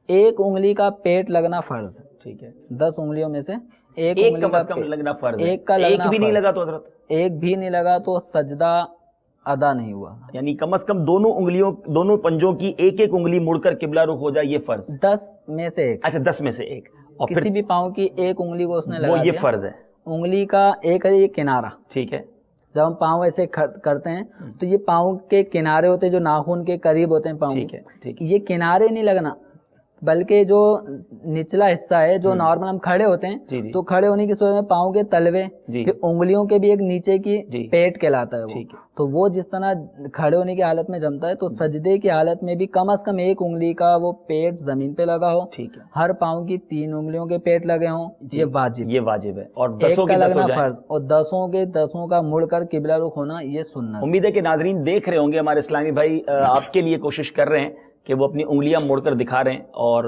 ایک انگلی کا پیٹ لگنا فرض ہے. ٹھیک ہے, 10 انگلیوں میں سے ایک ایک انگلی کم کا از کم پیٹ- لگنا فرض ہے. ایک کا لگنا ایک بھی نہیں فرض. لگا تو حضرت, ایک بھی نہیں لگا تو سجدہ ادا نہیں ہوا. یعنی کم از کم دونوں انگلیوں, دونوں پنجوں کی ایک ایک انگلی مڑ کر قبلہ رخ ہو جائے, یہ فرض. 10 میں سے ایک, اچھا 10 میں سے ایک, اور کسی پھر بھی پاؤں کی ایک انگلی کو اس نے وہ لگا یہ دیا. فرض ہے. انگلی کا ایک ہے یہ کنارہ. ٹھیک ہے, جب ہم پاؤں ایسے کرتے ہیں تو یہ پاؤں کے کنارے ہوتے ہیں جو ناخن کے قریب ہوتے ہیں پاؤں ٹھیک کے. ہے, ٹھیک یہ کنارے نہیں لگنا, بلکہ جو نچلا حصہ ہے جو نارمل ہم کھڑے ہوتے ہیں جی جی تو کھڑے ہونے کی صورت میں پاؤں کے تلوے جی پھر انگلیوں کے بھی ایک نیچے کی جی. پیٹ کہلاتا ہے وہ. ٹھیک ہے, تو وہ جس طرح کھڑے ہونے کی حالت میں جمتا ہے تو سجدے کی حالت میں بھی کم از کم ایک انگلی کا وہ پیٹ زمین پہ لگا ہو. ٹھیک ہے, ہر پاؤں کی 3 انگلیوں کے پیٹ لگے ہوں, یہ واجب. یہ واجب ہے. اور ایک دسوں کا کے 10 لگنا ہو جائیں. فرض اور 10 کے 10 کا مڑ کر قبلہ رخ ہونا یہ سنت. امید ہے کہ ناظرین دیکھ رہے ہوں گے, ہمارے اسلامی بھائی آپ کے لیے کوشش کر رہے ہیں کہ وہ اپنی انگلیاں موڑ کر دکھا رہے ہیں. اور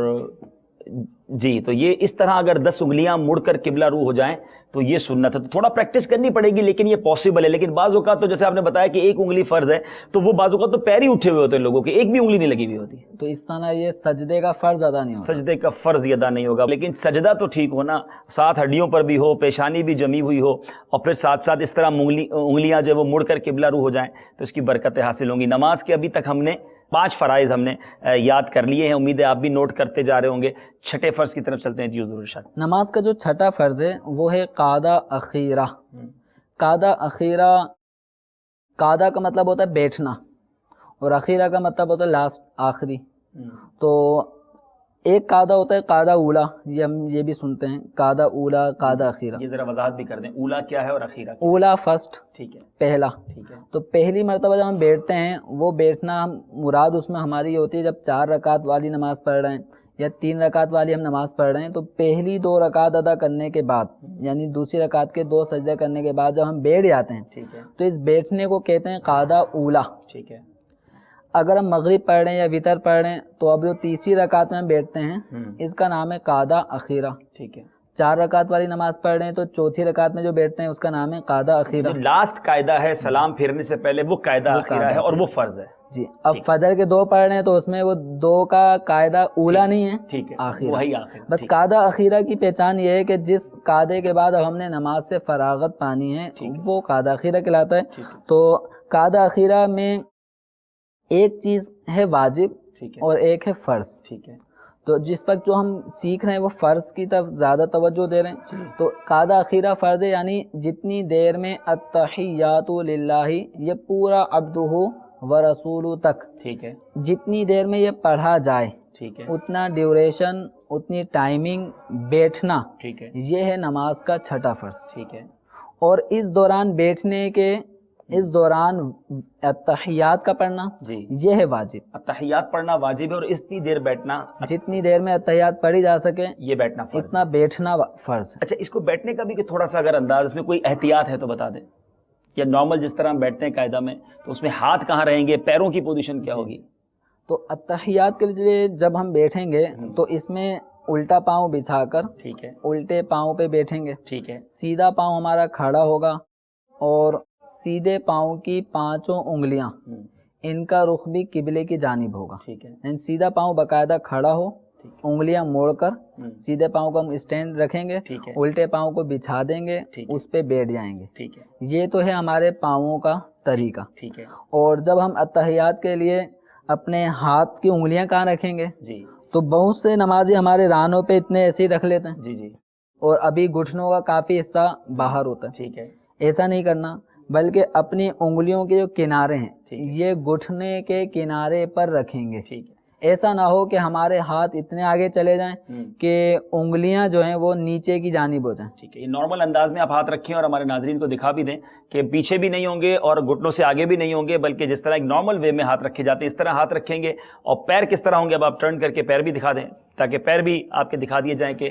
جی, تو یہ اس طرح اگر 10 انگلیاں مڑ کر قبلہ رو ہو جائیں تو یہ سنت ہے. تو تھوڑا پریکٹس کرنی پڑے گی, لیکن یہ پاسبل ہے. لیکن بعض اوقات تو جیسے آپ نے بتایا کہ ایک انگلی فرض ہے, تو وہ بعض اوقات تو پیر ہی اٹھے ہوئے ہوتے ہیں لوگوں کے, ایک بھی انگلی نہیں لگی ہوئی ہوتی. تو اس طرح یہ سجدے کا فرض ادا نہیں ہوتا. سجدے کا فرض ادا نہیں ہوگا, لیکن سجدہ تو ٹھیک ہونا, ساتھ ہڈیوں پر بھی ہو, پیشانی بھی جمی ہوئی ہو, اور پھر ساتھ ساتھ اس طرح انگلیاں جو وہ مڑ کر قبلہ رو ہو جائیں تو اس کی برکتیں حاصل ہوں گی. نماز کے ابھی تک ہم نے 5 فرائض ہم نے یاد کر لیے ہیں. امید ہے آپ بھی نوٹ کرتے جا رہے ہوں گے. چھٹے فرض کی طرف چلتے ہیں. جی حضور ارشاد. نماز کا جو چھٹا فرض ہے وہ ہے قعدہ اخیرہ. قعدہ اخیرہ, قعدہ کا مطلب ہوتا ہے بیٹھنا اور اخیرہ کا مطلب ہوتا ہے لاسٹ, آخری. تو ایک قعدہ ہوتا ہے قعدہ اولا, یہ ہم یہ بھی سنتے ہیں قعدہ اولا قعدہ اخیرہ. یہ ذرا وضاحت بھی کر دیں, اولا کیا ہے اور اخیرہ کیا اولا فرسٹ, ٹھیک ہے, پہلا. ٹھیک ہے, تو پہلی مرتبہ جب ہم بیٹھتے ہیں وہ بیٹھنا مراد اس میں ہماری یہ ہوتی ہے جب 4 رکعت والی نماز پڑھ رہے ہیں یا 3 رکعت والی ہم نماز پڑھ رہے ہیں تو پہلی 2 رکعت ادا کرنے کے بعد یعنی دوسری رکعت کے 2 سجدے کرنے کے بعد جب ہم بیٹھ جاتے ہیں ٹھیک ہے, تو اس بیٹھنے کو کہتے ہیں قعدہ اولا. ٹھیک ہے. اگر ہم مغرب پڑھ رہے ہیں یا وطر پڑھ رہے ہیں تو اب جو تیسری رکعت میں ہم بیٹھتے ہیں اس کا نام ہے قعدہ اخیرہ. ٹھیک ہے. 4 رکعت والی نماز پڑھ رہے ہیں تو چوتھی رکعت میں جو بیٹھتے ہیں اس کا نام ہے قعدہ اخیرہ. جو لاسٹ قاعدہ ہے سلام پھیرنے سے پہلے وہ قاعدہ اخیرہ ہے اور وہ فرض ہے. جی, اب فجر کے 2 پڑھ رہے ہیں تو اس میں وہ 2 کا قاعدہ اولا نہیں ہے, ٹھیک ہے, آخر وہی آخر. بس قعدہ اخیرہ کی پہچان یہ ہے کہ جس قعدے کے بعد اب ہم نے نماز سے فراغت پانی ہے وہ قعدہ اخیرہ کہلاتا ہے. تو قعدہ اخیرہ میں ایک چیز ہے واجب اور ایک ہے فرض. ٹھیک ہے. تو جس وقت جو ہم سیکھ رہے ہیں وہ فرض کی طرف زیادہ توجہ دے رہے ہیں. تو قعدہ اخیرہ فرض ہے, یعنی جتنی دیر میں التحیات للہ یہ پورا عبدہ و رسولہ تک, ٹھیک ہے, جتنی دیر میں یہ پڑھا جائے ٹھیک ہے, اتنا ڈیوریشن اتنی ٹائمنگ بیٹھنا, ٹھیک ہے, یہ ہے نماز کا چھٹا فرض. ٹھیک ہے. اور اس دوران بیٹھنے کے اس دوران التحیات کا پڑھنا جی یہ ہے واجب. التحیات پڑھنا واجب ہے اور اتنی دیر بیٹھنا, جتنی دیر میں التحیات پڑھی جا سکے یہ بیٹھنا فرض. اتنا بیٹھنا فرض. اچھا, اس کو بیٹھنے کا بھی کہ تھوڑا سا اگر انداز اس میں کوئی احتیاط ہے تو بتا دیں. یا نارمل جس طرح ہم بیٹھتے ہیں قاعدہ میں تو اس میں ہاتھ کہاں رہیں گے, پیروں کی پوزیشن کیا ہوگی؟ تو التحیات کے لیے جب ہم بیٹھیں گے تو اس میں الٹا پاؤں بچھا کر, ٹھیک ہے, الٹے پاؤں پہ بیٹھیں گے. ٹھیک ہے, سیدھا پاؤں ہمارا کھڑا ہوگا اور سیدھے پاؤں کی 5 انگلیاں ان کا رخ بھی قبلے کی جانب ہوگا. ٹھیک ہے, یعنی سیدھا پاؤں باقاعدہ کھڑا ہو, انگلیاں موڑ کر سیدھے پاؤں کو ہم اسٹینڈ رکھیں گے, ٹھیک ہے, الٹے پاؤں کو بچھا دیں گے, اس پہ بیٹھ جائیں گے. ٹھیک ہے, یہ تو ہے ہمارے پاؤں کا طریقہ. ٹھیک ہے. اور جب ہم التحیات کے لیے اپنے ہاتھ کی انگلیاں کہاں رکھیں گے, جی تو بہت سے نمازی ہمارے رانوں پہ اتنے ایسے ہی رکھ لیتے ہیں, جی جی, اور ابھی گھٹنوں کا کافی حصہ باہر ہوتا ہے. ٹھیک ہے, ایسا نہیں کرنا, بلکہ اپنی انگلیوں کے جو کنارے ہیں یہ گھٹنے کے کنارے پر رکھیں گے. ٹھیک ہے. ایسا نہ ہو کہ ہمارے ہاتھ اتنے آگے چلے جائیں کہ انگلیاں جو ہیں وہ نیچے کی جانب ہو جائیں. ٹھیک ہے, یہ نارمل انداز میں آپ ہاتھ رکھیں اور ہمارے ناظرین کو دکھا بھی دیں کہ پیچھے بھی نہیں ہوں گے اور گھٹنوں سے آگے بھی نہیں ہوں گے, بلکہ جس طرح ایک نارمل وے میں ہاتھ رکھے جاتے ہیں اس طرح ہاتھ رکھیں گے. اور پیر کس طرح ہوں گے, اب آپ ٹرن کر کے پیر بھی دکھا دیں تاکہ پیر بھی آپ کے دکھا دیے جائیں. کہ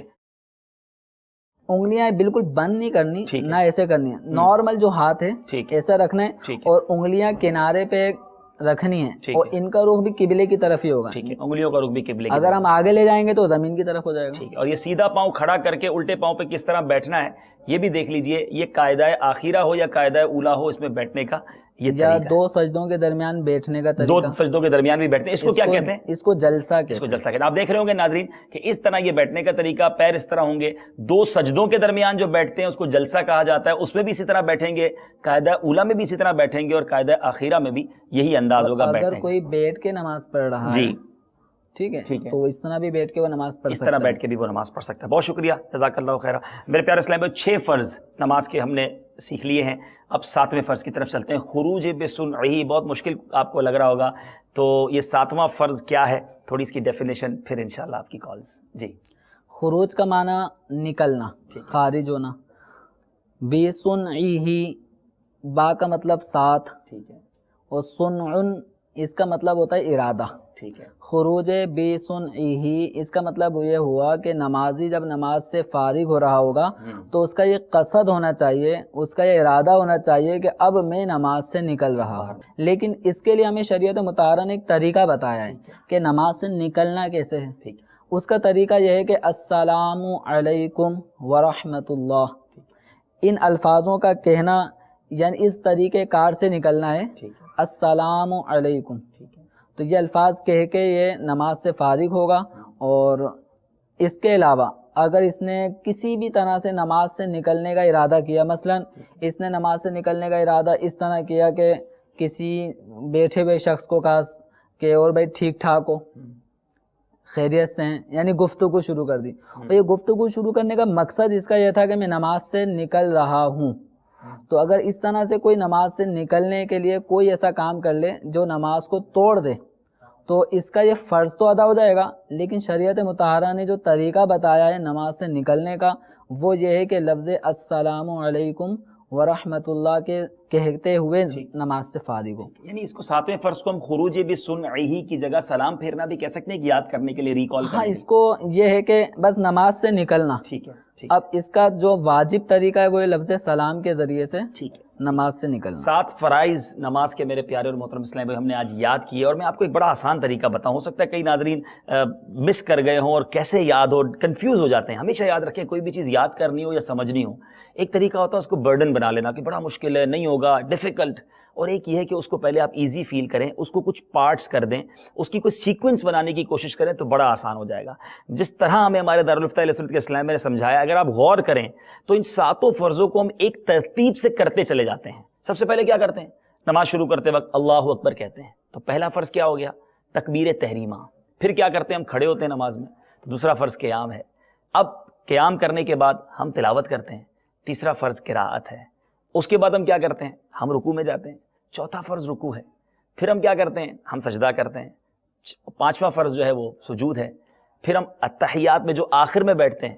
انگلیاں بالکل بند نہیں کرنی, نہ ایسے کرنی ہے, نارمل جو ہاتھ ہے ایسا رکھنا ہے اور انگلیاں کنارے پہ رکھنی ہے اور ان کا رخ بھی قبلے کی طرف ہی ہوگا. ٹھیک ہے, انگلیوں کا رخ بھی قبلے. اگر ہم آگے لے جائیں گے تو زمین کی طرف ہو جائے گا. ٹھیک ہے, اور یہ سیدھا پاؤں کھڑا کر کے الٹے پاؤں پہ کس طرح بیٹھنا ہے یہ بھی دیکھ لیجئے. یہ قاعدہ اخیرہ ہو یا قاعدہ اولا ہو, اس میں بیٹھنے کا یہ یا طریقہ ہے۔ دو سجدوں کے درمیان بیٹھنے کا دو طریقہ، سجدوں کے درمیان بھی بیٹھتے ہیں، اس کو کیا کہتے ہیں؟ اس کو جلسہ اس کہتے کو ہیں۔ جلسہ کہتے ہیں۔ آپ دیکھ رہے ہوں گے ناظرین کہ اس طرح یہ بیٹھنے کا طریقہ، پیر اس طرح ہوں گے، دو سجدوں کے درمیان جو بیٹھتے ہیں اس کو جلسہ کہا جاتا ہے، اس میں بھی اسی طرح بیٹھیں گے، قاعدہ اولا میں بھی اسی طرح بیٹھیں گے، اور قاعدہ آخرہ میں بھی یہی انداز ہوگا اور بیٹھنے اگر کا۔ کوئی بیٹھ کے نماز پڑھ رہا جی ہے، ٹھیک ہے، ٹھیک ہے، تو اس طرح بھی بیٹھ کے وہ نماز پڑھ اس سکتا طرح ہے۔ بیٹھ کے بھی وہ نماز پڑھ سکتا ہے۔ بہت شکریہ، جزاک اللہ خیرہ۔ میرے پیارے اسلام بھائی، 6 فرض نماز کے ہم نے سیکھ لیے ہیں، اب 7ویں فرض کی طرف چلتے ہیں۔ خروج بسنعہ، بہت مشکل آپ کو لگ رہا ہوگا، تو یہ 7واں فرض کیا ہے، تھوڑی اس کی ڈیفینیشن، پھر انشاءاللہ آپ کی کالز۔ جی، خروج کا معنی نکلنا، ٹھیک ہے، خارج ہونا۔ بسنعہ، با کا مطلب ساتھ، ٹھیک ہے، اور سنع اس کا مطلب ہوتا ہے ارادہ۔ ٹھیک ہے، خروج بسنعہ اس کا مطلب یہ ہوا کہ نمازی جب نماز سے فارغ ہو رہا ہوگا تو اس کا یہ قصد ہونا چاہیے، اس کا یہ ارادہ ہونا چاہیے کہ اب میں نماز سے نکل رہا ہوں۔ لیکن اس کے لیے ہمیں شریعت مطہرہ نے ایک طریقہ بتایا ہے کہ نماز سے نکلنا کیسے ہے۔ ٹھیک ہے، اس کا طریقہ یہ ہے کہ السلام علیکم ورحمۃ اللہ، ان الفاظوں کا کہنا، یعنی اس طریقے کار سے نکلنا ہے، ٹھیک ہے، السلام علیکم۔ ٹھیک ہے، تو یہ الفاظ کہہ کے یہ نماز سے فارغ ہوگا۔ اور اس کے علاوہ اگر اس نے کسی بھی طرح سے نماز سے نکلنے کا ارادہ کیا، مثلا اس نے نماز سے نکلنے کا ارادہ اس طرح کیا کہ کسی بیٹھے ہوئے شخص کو کہا کہ اور بھائی ٹھیک ٹھاک ہو، خیریت سے ہیں، یعنی گفتگو شروع کر دی، اور یہ گفتگو شروع کرنے کا مقصد اس کا یہ تھا کہ میں نماز سے نکل رہا ہوں۔ تو اگر اس طرح سے کوئی نماز سے نکلنے کے لیے کوئی ایسا کام کر لے جو نماز کو توڑ دے، تو اس کا یہ فرض تو ادا ہو جائے گا، لیکن شریعت مطہرہ نے جو طریقہ بتایا ہے نماز سے نکلنے کا، وہ یہ ہے کہ لفظ السلام علیکم ورحمۃ اللہ کے کہتے ہوئے نماز سے فارغ ہو۔ یعنی اس کو 7ویں فرض کو ہم خروج بسنعہ کی جگہ سلام پھیرنا بھی کہہ سکتے ہیں کہ یاد کرنے کے لیے، ریکال ہاں، کرنے اس کو یہ ہے کہ بس نماز سے نکلنا۔ ٹھیک ہے، ٹھیک اب اس کا جو واجب طریقہ ہے وہ لفظ سلام کے ذریعے سے ٹھیک ہے۔ نماز سے نکلنا۔ 7 فرائض نماز کے میرے پیارے اور محترم اسلام بھائی ہم نے آج یاد کیے، اور میں آپ کو ایک بڑا آسان طریقہ بتاؤں، ہو سکتا ہے کئی ناظرین مس کر گئے ہوں اور کیسے یاد ہو، کنفیوز ہو جاتے ہیں۔ ہمیشہ یاد رکھیں، کوئی بھی چیز یاد کرنی ہو یا سمجھنی ہو، ایک طریقہ ہوتا ہے اس کو برڈن بنا لینا کہ بڑا مشکل ہے، نہیں ہوگا، ڈیفیکلٹ، اور ایک یہ ہے کہ اس کو پہلے آپ ایزی فیل کریں، اس کو کچھ پارٹس کر دیں، اس کی کوئی سیکوینس بنانے کی کوشش کریں تو بڑا آسان ہو جائے گا۔ جس طرح ہمیں ہمارے دارالفتہ علیہ سنت کے اسلام نے سمجھایا، اگر آپ غور کریں تو ان 7 فرضوں کو ہم ایک ترتیب سے کرتے چلے جاتے ہیں۔ سب سے پہلے کیا کرتے ہیں؟ نماز شروع کرتے وقت اللہ اکبر کہتے ہیں، تو پہلا فرض کیا ہو گیا؟ تکبیر تحریمہ۔ پھر کیا کرتے ہیں؟ ہم کھڑے ہوتے ہیں نماز میں، تو دوسرا فرض قیام ہے۔ اب قیام کرنے کے بعد ہم تلاوت کرتے ہیں، تیسرا فرض قراءت ہے۔ اس کے بعد ہم کیا کرتے ہیں؟ ہم رکوع میں جاتے ہیں، چوتھا فرض رکوع ہے۔ پھر ہم کیا کرتے ہیں؟ ہم سجدہ کرتے ہیں، 5واں فرض جو ہے وہ سجود ہے۔ پھر ہم اتحیات میں جو آخر میں بیٹھتے ہیں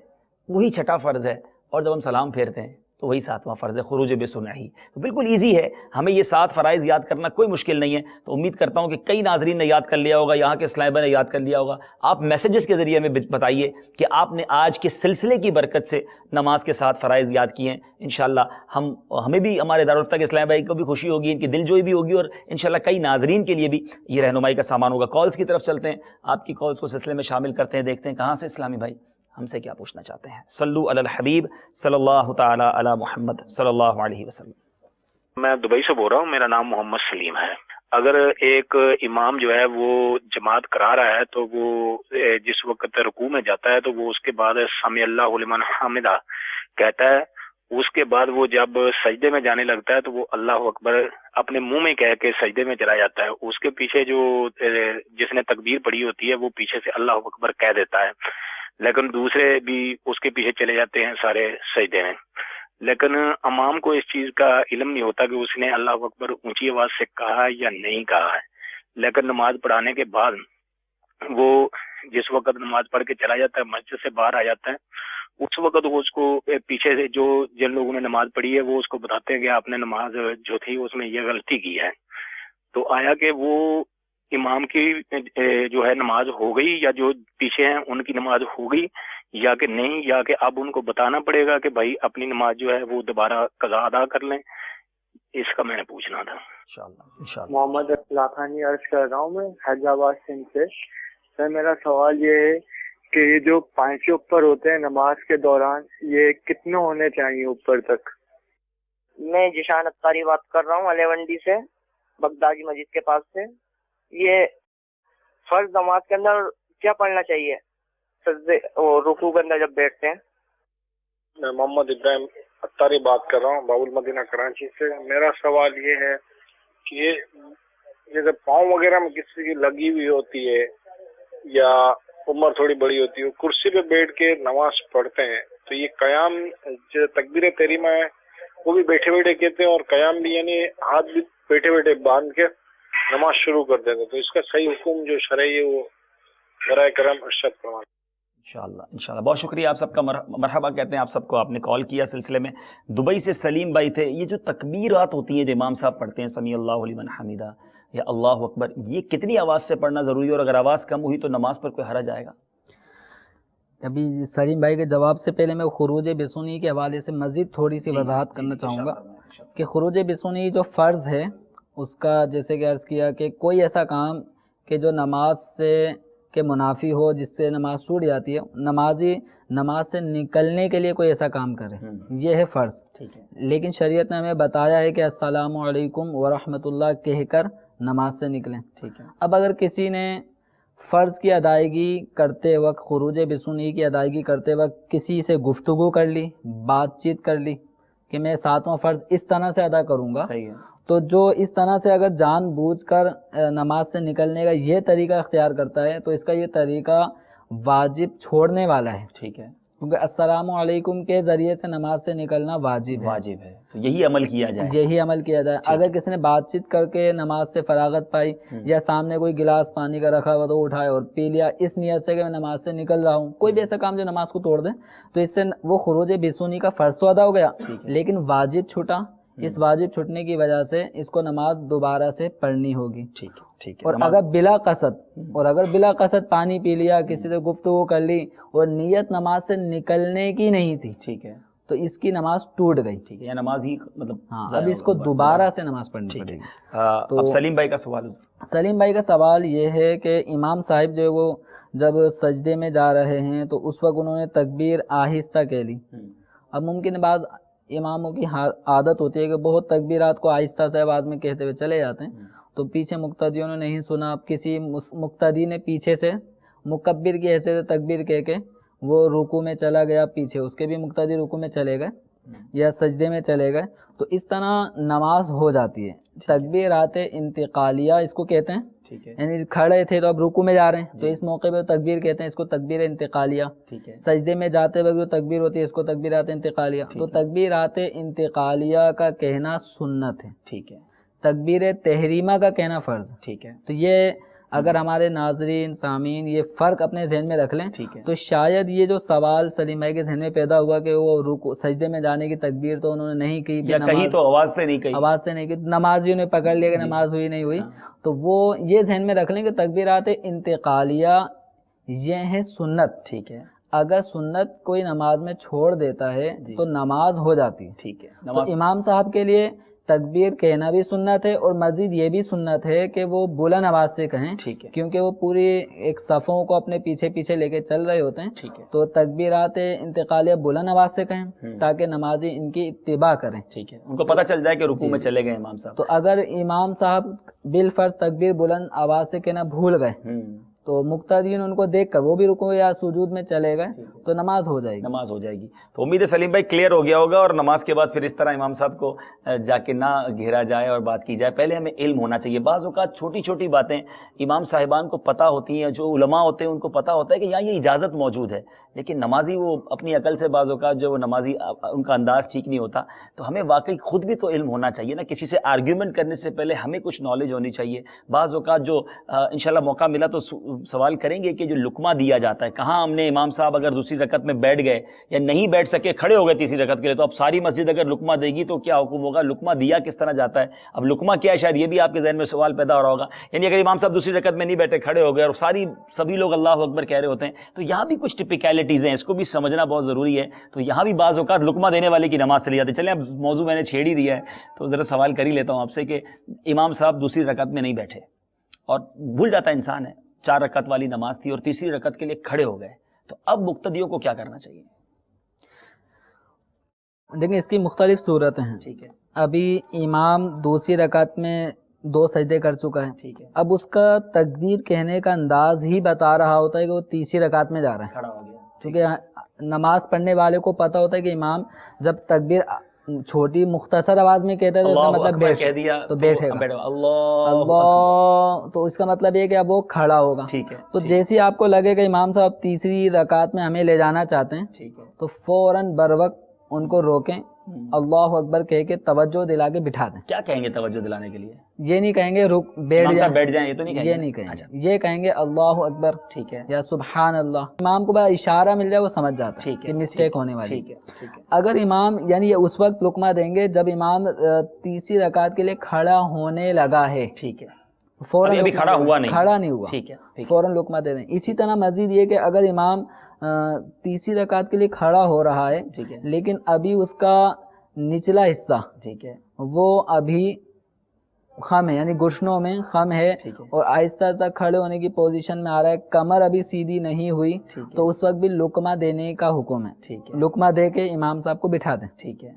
وہی 6واں فرض ہے، اور جب ہم سلام پھیرتے ہیں تو وہی 7واں فرض ہے، خروج بسنعہ۔ تو بالکل ایزی ہے، ہمیں یہ 7 فرائض یاد کرنا کوئی مشکل نہیں ہے۔ تو امید کرتا ہوں کہ کئی ناظرین نے یاد کر لیا ہوگا، یہاں کے اسلام نے یاد کر لیا ہوگا۔ آپ میسیجز کے ذریعے ہمیں بتائیے کہ آپ نے آج کے سلسلے کی برکت سے نماز کے 7 فرائض یاد کیے ہیں۔ انشاءاللہ ہمیں بھی، ہمارے دارالفتہ کے اسلام بھائی کو بھی خوشی ہوگی، ان کی دل جوئی بھی ہوگی، اور انشاءاللہ کئی ناظرین کے لیے بھی یہ رہنمائی کا سامان ہوگا۔ کالز کی طرف چلتے ہیں، آپ کی کالز کو سلسلے میں شامل کرتے ہیں، دیکھتے ہیں کہاں سے اسلامی بھائی ہم سے کیا پوچھنا چاہتے ہیں۔ صلو علی الحبیب صلی اللہ تعالی علی محمد صلی اللہ علیہ وسلم۔ میں دبئی سے بول رہا ہوں، میرا نام محمد سلیم ہے۔ اگر ایک امام جو ہے وہ جماعت کرا رہا ہے تو وہ جس وقت رکوع میں جاتا ہے تو وہ اس کے بعد سمع اللہ لمن حمدہ کہتا ہے، اس کے بعد وہ جب سجدے میں جانے لگتا ہے تو وہ اللہ اکبر اپنے منہ میں کہہ کے سجدے میں چلا جاتا ہے۔ اس کے پیچھے جو جس نے تکبیر پڑھی ہوتی ہے وہ پیچھے سے اللہ اکبر کہہ دیتا ہے، لیکن دوسرے بھی اس کے پیچھے چلے جاتے ہیں سارے سجدے میں۔ لیکن امام کو اس چیز کا علم نہیں ہوتا کہ اس نے اللہ اکبر اونچی آواز سے کہا یا نہیں کہا ہے، لیکن نماز پڑھانے کے بعد وہ جس وقت نماز پڑھ کے چلا جاتا ہے، مسجد سے باہر آ جاتا ہے، اس وقت وہ اس کو پیچھے سے جن لوگوں نے نماز پڑھی ہے وہ اس کو بتاتے ہیں کہ آپ نے نماز جو تھی اس میں یہ غلطی کی ہے۔ تو آیا کہ وہ امام کی جو ہے نماز ہو گئی، یا جو پیچھے ہیں ان کی نماز ہو گئی یا کہ نہیں، یا کہ اب ان کو بتانا پڑے گا کہ بھائی اپنی نماز جو ہے وہ دوبارہ قضا ادا کر لیں؟ اس کا میں نے پوچھنا تھا۔ انشاءاللہ۔ محمد اصلاح خانی عرض کر رہا ہوں میں حیدرآباد سندھ سے۔ سر میرا سوال یہ ہے کہ یہ جو 5 اوپر ہوتے ہیں نماز کے دوران، یہ کتنے ہونے چاہیے اوپر تک؟ میں جشان اتاری بات کر رہا ہوں علیونڈی سے، بغدادی مسجد کے پاس سے۔ یہ فرض نماز کے اندر کیا پڑھنا چاہیے سجدے اور رکوع کے اندر جب بیٹھتے ہیں؟ میں محمد ابراہیم اتاری بات کر رہا ہوں باب المدینہ کراچی سے۔ میرا سوال یہ ہے کہ جیسے پاؤں وغیرہ میں کسی کی لگی ہوئی ہوتی ہے یا عمر تھوڑی بڑی ہوتی ہے، کرسی پہ بیٹھ کے نماز پڑھتے ہیں، تو یہ قیام جو تکبیر تحریمہ ہے وہ بھی بیٹھے بیٹھے کہتے ہیں، اور قیام بھی یعنی ہاتھ بھی بیٹھے بیٹھے باندھ کے نماز شروع کر دیتے ہیں، تو اس کا صحیح حکم جو شرعی ہے وہ برائے کرم ارشاد فرمائیں۔ انشاءاللہ بہت شکریہ آپ سب کا، مرحبا کہتے ہیں آپ سب کو، آپ نے کال کیا سلسلے میں۔ دبئی سے سلیم بھائی تھے۔ یہ جو تکبیرات ہوتی ہیں جو امام صاحب پڑھتے ہیں، سمیع اللہ لمن حمیدہ یا اللہ اکبر، یہ کتنی آواز سے پڑھنا ضروری ہے، اور اگر آواز کم ہوئی تو نماز پر کوئی حرج آئے گا؟ ابھی سلیم بھائی کے جواب سے پہلے میں خروج بسنی کے حوالے سے مزید تھوڑی سی وضاحت کرنا چاہوں گا کہ خروج بسنی جو فرض ہے اس کا، جیسے کہ عرض کیا کہ کوئی ایسا کام کہ جو نماز سے کے منافی ہو، جس سے نماز چھوٹ جاتی ہے، نمازی نماز سے نکلنے کے لیے کوئی ایسا کام کرے، یہ ہے فرض۔ لیکن شریعت نے ہمیں بتایا ہے کہ السلام علیکم ورحمۃ اللہ کہہ کر نماز سے نکلیں۔ اب اگر کسی نے فرض کی ادائیگی کرتے وقت، خروج بسنی کی ادائیگی کرتے وقت کسی سے گفتگو کر لی، بات چیت کر لی کہ میں 7واں فرض اس طرح سے ادا کروں گا، تو جو اس طرح سے اگر جان بوجھ کر نماز سے نکلنے کا یہ طریقہ اختیار کرتا ہے تو اس کا یہ طریقہ واجب چھوڑنے والا ہے، ٹھیک ہے، کیونکہ السلام علیکم کے ذریعے سے نماز سے نکلنا واجب ہے، تو یہی عمل کیا جائے۔ اگر کسی نے بات چیت کر کے نماز سے فراغت پائی یا سامنے کوئی گلاس پانی کا رکھا ہوا تو اٹھائے اور پی لیا اس نیت سے کہ میں نماز سے نکل رہا ہوں، کوئی بھی ایسا کام جو نماز کو توڑ دے، تو اس سے وہ خروج بسنی کا فرض تو ادا ہو گیا لیکن واجب چھوٹا۔ اس واجب چھٹنے کی وجہ سے اس کو نماز دوبارہ سے پڑھنی ہوگی، اور اگر بلا قصد پانی پی لیا، کسی سے گفتگو کر لی اور نیت نماز سے نکلنے کی نہیں تھی، ٹھیک ہے، تو اس کی نماز ٹوٹ گئی، ٹھیک ہے، یا نماز ہی مطلب اب اس کو دوبارہ سے نماز پڑھنی پڑے گی۔ اب سلیم بھائی کا سوال، سلیم بھائی کا سوال یہ ہے کہ امام صاحب جو وہ جب سجدے میں جا رہے ہیں تو اس وقت انہوں نے تکبیر آہستہ کہہ لی۔ اب ممکن ہے بعض اماموں کی عادت ہوتی ہے کہ بہت تکبیرات کو آہستہ سے آواز میں کہتے ہوئے چلے جاتے ہیں، تو پیچھے مقتدیوں نے نہیں سنا، اب کسی مقتدی نے پیچھے سے مکبر کی حیثیت سے تکبیر کہہ کے وہ رکوع میں چلا گیا، پیچھے اس کے بھی مقتدی رکوع میں چلے گئے یا سجدے میں چلے گئے، تو اس طرح نماز ہو جاتی ہے۔ تکبیرات انتقالیہ اس کو کہتے ہیں، یعنی کھڑے تھے تو اب رکوع میں جا رہے ہیں تو اس موقع پہ تکبیر کہتے ہیں، اس کو تکبیر انتقالیہ۔ سجدے میں جاتے وقت جو تکبیر ہوتی ہے اس کو تکبیرات انتقالیہ۔ تو تکبیرات انتقالیہ کا کہنا سنت ہے، ٹھیک ہے، تکبیر تحریمہ کا کہنا فرض، ٹھیک ہے۔ تو یہ اگر ہمارے ناظرین سامعین یہ فرق اپنے ذہن میں رکھ لیں تو شاید یہ جو سوال سلیم بھائی کے ذہن میں پیدا ہوا کہ وہ رکوع سجدے میں جانے کی تکبیر تو انہوں نے نہیں کی، یا کہیں تو آواز سے نہیں کی، نمازیوں نے پکڑ لیا کہ نماز ہوئی نہیں ہوئی، تو وہ یہ ذہن میں رکھ لیں کہ تکبیرات انتقالیہ یہ ہے سنت، ٹھیک ہے۔ اگر سنت کوئی نماز میں چھوڑ دیتا ہے تو نماز ہو جاتی ہے، ٹھیک ہے۔ تو امام صاحب کے لیے تکبیر کہنا بھی سنت ہے اور مزید یہ بھی سنت ہے کہ وہ بلند آواز سے کہیں، کیونکہ وہ پوری ایک صفوں کو اپنے پیچھے پیچھے لے کے چل رہے ہوتے ہیں، تو تکبیرات انتقالیہ بلند آواز سے کہیں تاکہ نمازی ان کی اتباع کریں، ٹھیک ہے، ان کو پتہ چل جائے کہ رکوع میں چلے گئے امام صاحب۔ تو اگر امام صاحب بالفرض تکبیر بلند آواز سے کہنا بھول گئے تو مقتدین ان کو دیکھ کر وہ بھی رکوع یا سجود میں چلے گئے تو نماز ہو جائے گی۔ تو امید ہے سلیم بھائی کلیئر ہو گیا ہوگا، اور نماز کے بعد پھر اس طرح امام صاحب کو جا کے نہ گھیرا جائے اور بات کی جائے، پہلے ہمیں علم ہونا چاہیے۔ بعض اوقات چھوٹی چھوٹی باتیں امام صاحبان کو پتہ ہوتی ہیں، جو علماء ہوتے ہیں ان کو پتہ ہوتا ہے کہ یہاں یہ اجازت موجود ہے، لیکن نمازی وہ اپنی عقل سے بعض اوقات جو وہ نمازی ان کا انداز ٹھیک نہیں ہوتا، تو ہمیں واقعی خود بھی تو علم ہونا چاہیے نا، کسی سے آرگیومنٹ کرنے سے پہلے ہمیں کچھ نالج ہونی چاہیے۔ بعض اوقات جو انشاءاللہ موقع ملا تو سوال کریں گے کہ جو لقمہ دیا جاتا ہے، کہاں ہم نے امام صاحب اگر دوسری رکعت میں بیٹھ گئے یا نہیں بیٹھ سکے، کھڑے ہو گئے تیسری رکعت کے لیے، تو اب ساری مسجد اگر لقمہ دے گی تو کیا حکم ہوگا؟ لقمہ دیا کس طرح جاتا ہے؟ اب لقمہ کیا ہے، شاید یہ بھی آپ کے ذہن میں سوال پیدا ہو رہا ہوگا۔ یعنی اگر امام صاحب دوسری رکعت میں نہیں بیٹھے، کھڑے ہو گئے اور سبھی لوگ اللہ اکبر کہہ رہے ہوتے ہیں، تو یہاں بھی کچھ ٹپیکلٹیز ہیں، اس کو بھی سمجھنا بہت ضروری ہے۔ تو یہاں بھی بعض اوقات لقمہ دینے والے کی نماز چلی جاتی ہے۔ چلیں اب موضوع میں نے چھیڑ ہی دیا ہے تو ذرا سوال کر ہی لیتا ہوں آپ سے کہ امام صاحب دوسری رکعت میں نہیں بیٹھے اور بھول جاتا انسان ہے، 4 رکعت والی نماز تھی اور تیسری رکعت کے لیے کھڑے ہو گئے، تو اب مقتدیوں کو کیا کرنا چاہیے؟ لیکن اس کی مختلف صورتیں ہیں. ٹھیک ہے. ابھی امام دوسری رکعت میں 2 سجدے کر چکا ہے. ٹھیک ہے. اب اس کا تکبیر کہنے کا انداز ہی بتا رہا ہوتا ہے کہ وہ تیسری رکعت میں جا رہا ہے. کھڑا ہو گیا. کیونکہ نماز پڑھنے والے کو پتہ ہوتا ہے کہ امام جب تکبیر چھوٹی مختصر آواز میں کہتا ہے تو اس کا مطلب بیٹھ کہہ دیا تو بیٹھے گا. اللہ تو اس کا مطلب یہ کہ اب وہ کھڑا ہوگا. ٹھیک ہے. تو جیسے ہی آپ کو لگے کہ امام صاحب تیسری رکعت میں ہمیں لے جانا چاہتے ہیں ٹھیک ہے. تو فوراً بروقت ان کو روکیں, اللہ اکبر کہہ کے توجہ دلا کے بٹھا دیں. کیا کہیں گے توجہ دلانے کے لیے؟ یہ نہیں کہیں گے رک بیٹھ جائیں, بیٹھ جائیں, یہ تو نہیں کہیں گے. یہ نہیں کہیں گے, یہ کہیں گے اللہ اکبر. ٹھیک ہے. یا سبحان اللہ. امام کو بس اشارہ مل جائے وہ سمجھ جاتا ہے کہ مسٹیک ہونے والی. ٹھیک ہے. ٹھیک ہے. اگر امام یعنی یہ اس وقت لقمہ دیں گے جب امام تیسری رکعت کے لیے کھڑا ہونے لگا ہے. ٹھیک ہے. فوراً ابھی کھڑا ہوا نہیں ہوا. ٹھیک ہے. فوراً لقمہ دے دیں. اسی طرح مزید یہ کہ اگر امام تیسری رکعت کے لیے کھڑا ہو رہا ہے ٹھیک ہے, لیکن ابھی اس کا نچلا حصہ ٹھیک ہے, وہ ابھی خم ہے یعنی گھٹنوں میں خم ہے ٹھیک ہے, اور آہستہ آہستہ کھڑے ہونے کی پوزیشن میں آ رہا ہے, کمر ابھی سیدھی نہیں ہوئی, ٹھیک ہے, تو اس وقت بھی لقمہ دینے کا حکم ہے. ٹھیک ہے, لقمہ دے کے امام صاحب کو بٹھا دیں. ٹھیک ہے.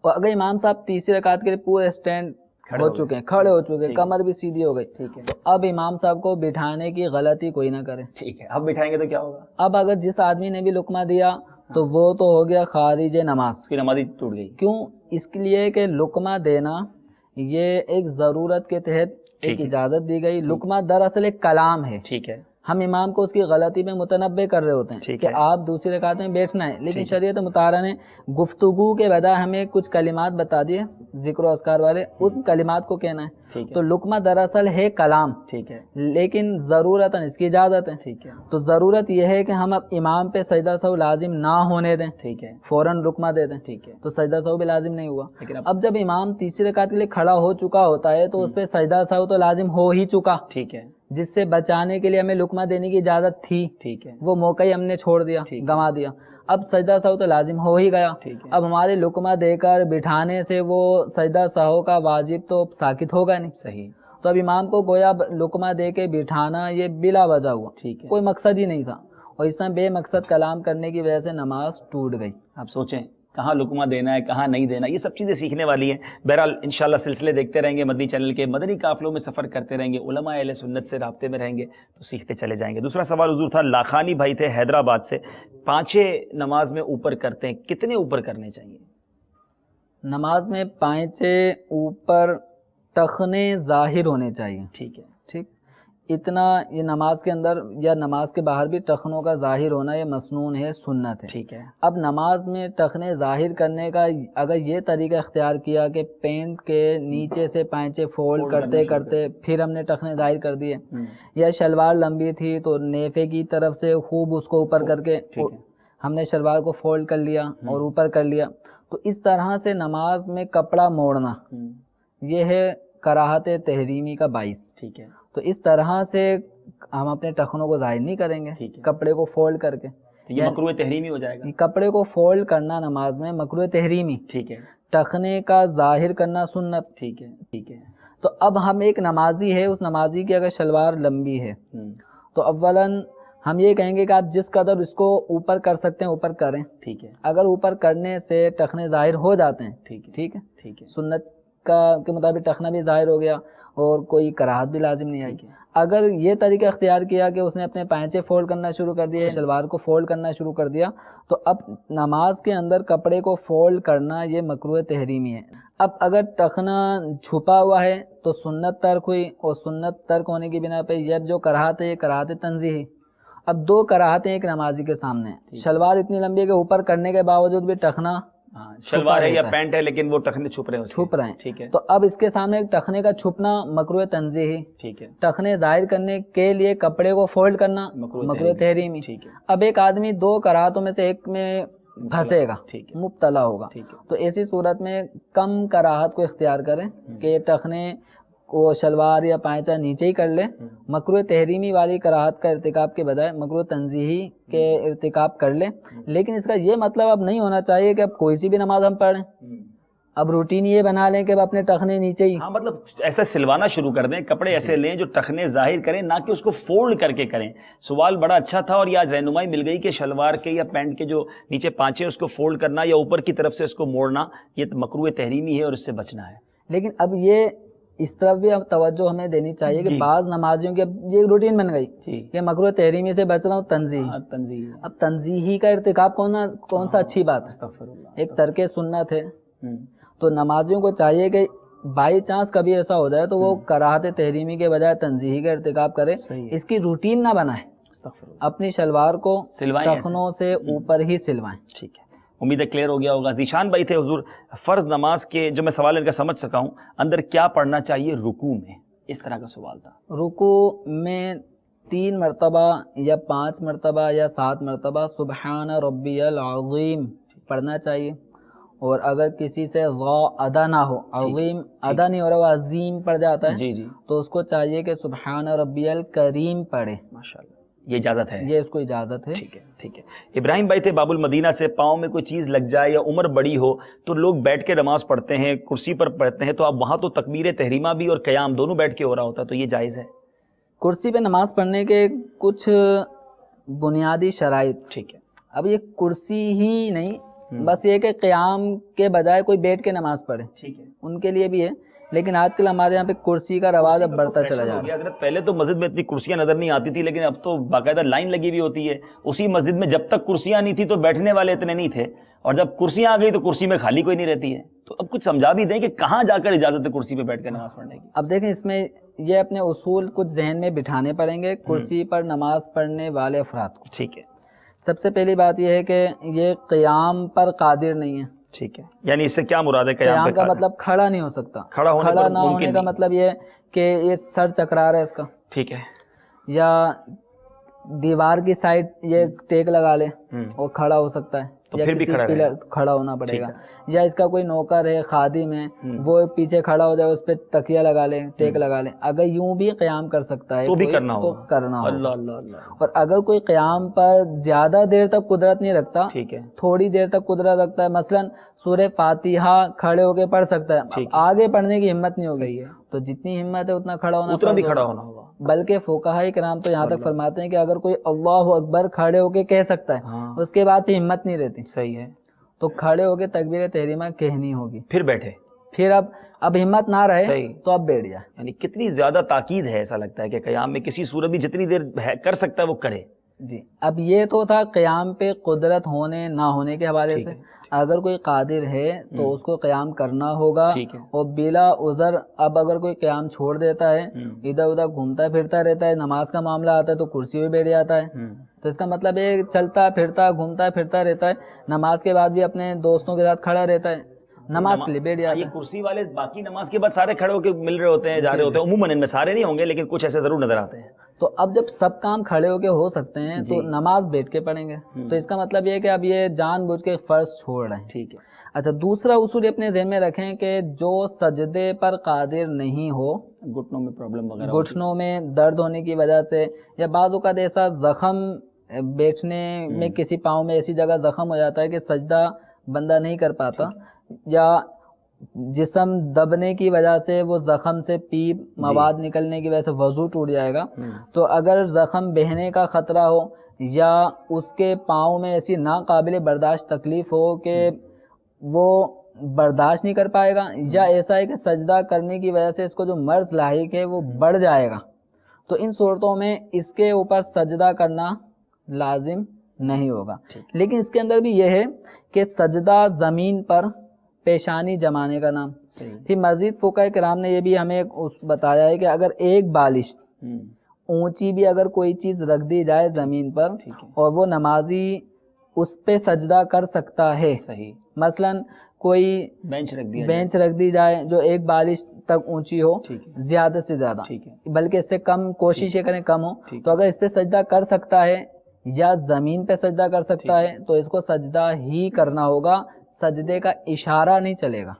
اور اگر امام صاحب تیسری رکعت کے لیے پورے اسٹینڈ ہو چکے ہیں, کھڑے ہو چکے ہیں, کمر بھی سیدھی ہو گئی, ٹھیک ہے, تو اب امام صاحب کو بٹھانے کی غلطی کوئی نہ کرے. ٹھیک ہے. اب بٹھائیں گے تو کیا ہوگا؟ اب اگر جس آدمی نے بھی لقمہ دیا تو وہ تو ہو گیا خارج نماز, اس کی نماز ہی ٹوٹ گئی. کیوں؟ اس کے لیے کہ لقمہ دینا یہ ایک ضرورت کے تحت ایک اجازت دی گئی. لقمہ دراصل ایک کلام ہے. ٹھیک ہے. ہم امام کو اس کی غلطی میں متنبع کر رہے ہوتے ہیں کہ آپ دوسری رکعت میں بیٹھنا ہے, لیکن شریعت مطہرہ نے گفتگو کے بجائے ہمیں کچھ کلمات بتا دیے ذکر و اذکار والے, ان کلمات کو کہنا ہے. تو لقمہ دراصل ہے کلام, ٹھیک ہے, لیکن ضرورتاً اس کی اجازت ہے. ٹھیک ہے. تو ضرورت یہ ہے کہ ہم اب امام پہ سجدہ سہو لازم نہ ہونے دیں, ٹھیک ہے, فوراً لقمہ دے دیں. ٹھیک ہے. تو سجدہ سہو بھی لازم نہیں ہوا. اب جب امام تیسری رکعت کے لیے کھڑا ہو چکا ہوتا ہے تو اس پہ سجدہ سہو تو لازم ہو ہی چکا, ٹھیک ہے, جس سے بچانے کے لیے ہمیں لقمہ دینے کی اجازت تھی. ٹھیک ہے. وہ موقع ہی ہم نے چھوڑ دیا, گنوا دیا. اب سجدہ سہو تو لازم ہو ہی گیا. اب ہمارے لقمہ دے کر بٹھانے سے وہ سجدہ سہو کا واجب تو ساقط ہوگا نہیں. صحیح. تو اب امام کو گویا لقمہ دے کے بٹھانا یہ بلا وجہ ہوا, ٹھیک ہے, کوئی مقصد ہی نہیں تھا, اور اس طرح بے مقصد کلام کرنے کی وجہ سے نماز ٹوٹ گئی. آپ سوچیں کہاں لقمہ دینا ہے, کہاں نہیں دینا, یہ سب چیزیں سیکھنے والی ہیں. بہرحال انشاءاللہ سلسلے دیکھتے رہیں گے, مدنی چینل کے مدنی قافلوں میں سفر کرتے رہیں گے, علماء اہل سنت سے رابطے میں رہیں گے تو سیکھتے چلے جائیں گے. دوسرا سوال حضور تھا, لاکھانی بھائی تھے حیدرآباد سے, پانچے نماز میں اوپر کرتے ہیں, کتنے اوپر کرنے چاہیے؟ نماز میں پائچے اوپر ٹخنے ظاہر ہونے چاہیے. ٹھیک ہے. ٹھیک, اتنا یہ نماز کے اندر یا نماز کے باہر بھی ٹخنوں کا ظاہر ہونا یہ مسنون ہے, سنت ہے. ٹھیک ہے. اب نماز میں ٹخنے ظاہر کرنے کا اگر یہ طریقہ اختیار کیا کہ پینٹ کے نیچے سے پائچے فولڈ کرتے کرتے پھر ہم نے ٹخنے ظاہر کر دیے, یا شلوار لمبی تھی تو نیفے کی طرف سے خوب اس کو اوپر کر کے ہم نے شلوار کو فولڈ کر لیا اور اوپر کر لیا, تو اس طرح سے نماز میں کپڑا موڑنا یہ ہے کراہت تحریمی کا باعث. ٹھیک ہے. تو اس طرح سے ہم اپنے ٹخنوں کو ظاہر نہیں کریں گے کپڑے کو فولڈ کر کے. یہ مکروہ تحریمی ہو جائے گا. کپڑے کو فولڈ کرنا نماز میں مکروہ تحریمی. ٹھیک ہے. ٹخنے کا ظاہر کرنا سنت. ٹھیک ہے. ٹھیک ہے. تو اب ہم ایک نمازی ہے, اس نمازی کی اگر شلوار لمبی ہے تو اولاً ہم یہ کہیں گے کہ آپ جس قدر اس کو اوپر کر سکتے ہیں اوپر کریں. ٹھیک ہے. اگر اوپر کرنے سے ٹخنے ظاہر ہو جاتے ہیں ٹھیک ہے, ٹھیک ہے, سنت کے مطابق ٹخنا بھی ظاہر ہو گیا اور کوئی کراہت بھی لازم نہیں آئی. اگر یہ طریقہ اختیار کیا کہ اس نے اپنے پائچے فولڈ کرنا شروع کر دیا, شلوار کو فولڈ کرنا شروع کر دیا, تو اب نماز کے اندر کپڑے کو فولڈ کرنا یہ مکروہ تحریمی ہے. اب اگر ٹخنا چھپا ہوا ہے تو سنت ترک ہوئی, اور سنت ترک ہونے کی بنا پہ یہ جو کراہت ہے یہ کراہت تنزیہی. اب دو کراہتیں ایک نمازی کے سامنے ہیں. شلوار اتنی لمبی ہے کہ اوپر کرنے کے باوجود بھی ٹخنا شلوار ہے یا پینٹ ہے لیکن وہ ٹخنے چھپ رہے ہیں. ٹھیک ہے. تو اب اس کے سامنے ٹخنے کا چھپنا مکروہ تنزیہی. ٹھیک ہے. ٹخنے ظاہر کرنے کے لیے کپڑے کو فولڈ کرنا مکروہ تحریمی. ٹھیک ہے. اب ایک آدمی دو کراہتوں میں سے ایک میں پھنسے گا, مبتلا ہوگا, تو ایسی صورت میں کم کراہت کو اختیار کریں کہ ٹخنے کو شلوار یا پائچہ نیچے ہی کر لے, مکروہ تحریمی والی کراہت کا ارتکاب کے بجائے مکروہ تنزیہی کے ارتکاب کر لے. لیکن اس کا یہ مطلب اب نہیں ہونا چاہیے کہ اب کوئی سی بھی نماز ہم پڑھیں, اب روٹین یہ بنا لیں کہ اب اپنے ٹخنے نیچے ہی. ہاں مطلب ایسا سلوانا شروع کر دیں, کپڑے ایسے لیں جو ٹخنے ظاہر کریں, نہ کہ اس کو فولڈ کر کے کریں. سوال بڑا اچھا تھا اور یہ آج رہنمائی مل گئی کہ شلوار کے یا پینٹ کے جو نیچے پانچے اس کو فولڈ کرنا یا اوپر کی طرف سے اس کو موڑنا یہ مکروہ تحریمی ہے اور اس سے بچنا ہے. لیکن اب یہ اس طرف بھی اب توجہ ہمیں دینی چاہیے کہ بعض نمازیوں کی اب یہ روٹین بن گئی کہ مکروہ تحریمی سے بچ رہا ہوں, تنزیہی. اب تنزیہی کا ارتکاب کون سا اچھی بات ہے, ایک ترک سنت ہے. تو نمازیوں کو چاہیے کہ بائی چانس کبھی ایسا ہو جائے تو وہ کراہت تحریمی کے بجائے تنزیہی کا ارتکاب کرے, اس کی روٹین نہ بنائے, اپنی شلوار کو ٹخنوں سے اوپر ہی سلوائیں. ٹھیک ہے, امید ہے کلیئر ہو گیا ہوگا. ذیشان بھائی تھے حضور, فرض نماز کے جو میں سوال ان کا سمجھ سکا ہوں, اندر کیا پڑھنا چاہیے رکوع میں, اس طرح کا سوال تھا. رکوع میں 3 مرتبہ یا 5 مرتبہ یا 7 مرتبہ سبحان ربی العظیم پڑھنا چاہیے. اور اگر کسی سے غا ادا نہ ہو, عظیم ادا نہیں ہو رہا, وہ عظیم پڑھ جاتا ہے, تو اس کو چاہیے کہ سبحان ربی الکریم پڑھے. ماشاءاللہ, یہ اجازت ہے, یہ اس کو اجازت ہے. ٹھیک ہے. ابراہیم بھائی تھے باب المدینہ سے, پاؤں میں کوئی چیز لگ جائے یا عمر بڑی ہو تو لوگ بیٹھ کے نماز پڑھتے ہیں, کرسی پر پڑھتے ہیں, تو اب وہاں تو تکبیر تحریمہ بھی اور قیام دونوں بیٹھ کے ہو رہا ہوتا ہے, تو یہ جائز ہے؟ کرسی پہ نماز پڑھنے کے کچھ بنیادی شرائط. ٹھیک ہے. اب یہ کرسی ہی نہیں, بس یہ کہ قیام کے بجائے کوئی بیٹھ کے نماز پڑھے, ٹھیک ہے, ان کے لیے بھی ہے. لیکن آج کل ہمارے یہاں پہ کرسی کا رواج اب بڑھتا چلا جا رہا ہے. پہلے تو مسجد میں اتنی کرسیاں نظر نہیں آتی تھی, لیکن اب تو باقاعدہ لائن لگی ہوئی ہوتی ہے اسی مسجد میں. جب تک کرسیاں نہیں تھی تو بیٹھنے والے اتنے نہیں تھے, اور جب کرسیاں آ گئی تو کرسی میں خالی کوئی نہیں رہتی ہے. تو اب کچھ سمجھا بھی دیں کہ کہاں جا کر اجازت ہے کرسی پہ بیٹھ کر نماز پڑھنے کی. اب دیکھیں, اس میں یہ اپنے اصول کچھ ذہن میں بٹھانے پڑیں گے کرسی پر نماز پڑھنے والے افراد کو. ٹھیک ہے. سب سے پہلی بات یہ ہے کہ یہ قیام پر قادر نہیں ہے. ٹھیک ہے, یعنی اس سے کیا مراد ہے؟ قیام کا مطلب کھڑا نہیں ہو سکتا. کھڑا نہ ہونے کا مطلب یہ کہ یہ سر چکرا رہا ہے اس کا. ٹھیک ہے. یا دیوار کی سائڈ یہ ٹیک لگا لے, وہ کھڑا ہو سکتا ہے, یا کسی پلر کھڑا ہونا پڑے گا. یا اس کا کوئی نوکر ہے, خادم ہے, وہ پیچھے کھڑا ہو جائے, اس پہ تکیہ لگا لے, ٹیک لگا لے. اگر یوں بھی قیام کر سکتا ہے تو بھی کرنا ہوگا. اور اگر کوئی قیام پر زیادہ دیر تک قدرت نہیں رکھتا, ٹھیک ہے, تھوڑی دیر تک قدرت رکھتا ہے, مثلا سورہ فاتحہ کھڑے ہو کے پڑھ سکتا ہے, آگے پڑھنے کی ہمت نہیں ہوگی, تو جتنی ہمت ہے اتنا کھڑا ہونا ہوگا. بلکہ فقہاء کرام تو یہاں تک فرماتے ہیں کہ اگر کوئی اللہ اکبر کھڑے ہو کے کہہ سکتا ہے, اس کے بعد بھی ہمت نہیں رہتی, صحیح ہے, تو کھڑے ہو کے تکبیر تحریمہ کہنی ہوگی. پھر بیٹھے, پھر اب ہمت نہ رہے تو اب بیٹھ جائے. یعنی کتنی زیادہ تاکید ہے, ایسا لگتا ہے کہ قیام میں کسی صورت بھی جتنی دیر کر سکتا ہے وہ کرے. جی, اب یہ تو تھا قیام پہ قدرت ہونے نہ ہونے کے حوالے سے. اگر کوئی قادر ہے تو اس کو قیام کرنا ہوگا, اور بلا عذر اب اگر کوئی قیام چھوڑ دیتا ہے, ادھر ادھر گھومتا پھرتا رہتا ہے, نماز کا معاملہ آتا ہے تو کرسی پہ بیٹھ جاتا ہے, تو اس کا مطلب یہ چلتا پھرتا گھومتا پھرتا رہتا ہے, نماز کے بعد بھی اپنے دوستوں کے ساتھ کھڑا رہتا ہے, نماز کے لیے بیٹھ جاتا ہے. یہ کرسی والے باقی نماز کے بعد سارے کھڑے ہو کے مل رہے ہوتے ہیں, جا رہے ہوتے ہیں, عموماً ان میں سارے نہیں ہوں گے لیکن کچھ ایسے ضرور نظر آتے ہیں. تو اب جب سب کام کھڑے ہو کے ہو سکتے ہیں تو نماز بیٹھ کے پڑھیں گے, تو اس کا مطلب یہ ہے کہ اب یہ جان بوجھ کے فرض چھوڑ رہے ہیں. ٹھیک ہے. اچھا, دوسرا اصول اپنے ذہن میں رکھیں کہ جو سجدے پر قادر نہیں ہو, گھٹنوں میں پرابلم وغیرہ, گھٹنوں میں درد ہونے کی وجہ سے, یا بعض اوقات ایسا زخم بیٹھنے میں کسی پاؤں میں ایسی جگہ زخم ہو جاتا ہے کہ سجدہ بندہ نہیں کر پاتا, یا جسم دبنے کی وجہ سے وہ زخم سے پیپ مواد نکلنے کی وجہ سے وضو ٹوٹ جائے گا. تو اگر زخم بہنے کا خطرہ ہو, یا اس کے پاؤں میں ایسی ناقابل برداشت تکلیف ہو کہ وہ برداشت نہیں کر پائے گا, یا ایسا ہے کہ سجدہ کرنے کی وجہ سے اس کو جو مرض لاحق ہے وہ بڑھ جائے گا, تو ان صورتوں میں اس کے اوپر سجدہ کرنا لازم نہیں ہوگا. لیکن اس کے اندر بھی یہ ہے کہ سجدہ زمین پر پیشانی جمانے کا نام. پھر مزید فقہاء کرام نے یہ بھی ہمیں بتایا ہے کہ اگر ایک بالش اونچی بھی اگر کوئی چیز رکھ دی جائے زمین پر اور وہ نمازی اس پہ سجدہ کر سکتا ہے, مثلا کوئی بینچ رکھ دی جائے جو ایک بالش تک اونچی ہو, زیادہ سے زیادہ, بلکہ اس سے کم کوشش کریں کم ہو, تو اگر اس پہ سجدہ کر سکتا ہے یا زمین پہ سجدہ کر سکتا ہے تو اس کو سجدہ ہی کرنا ہوگا, سجدے کا اشارہ نہیں چلے گا.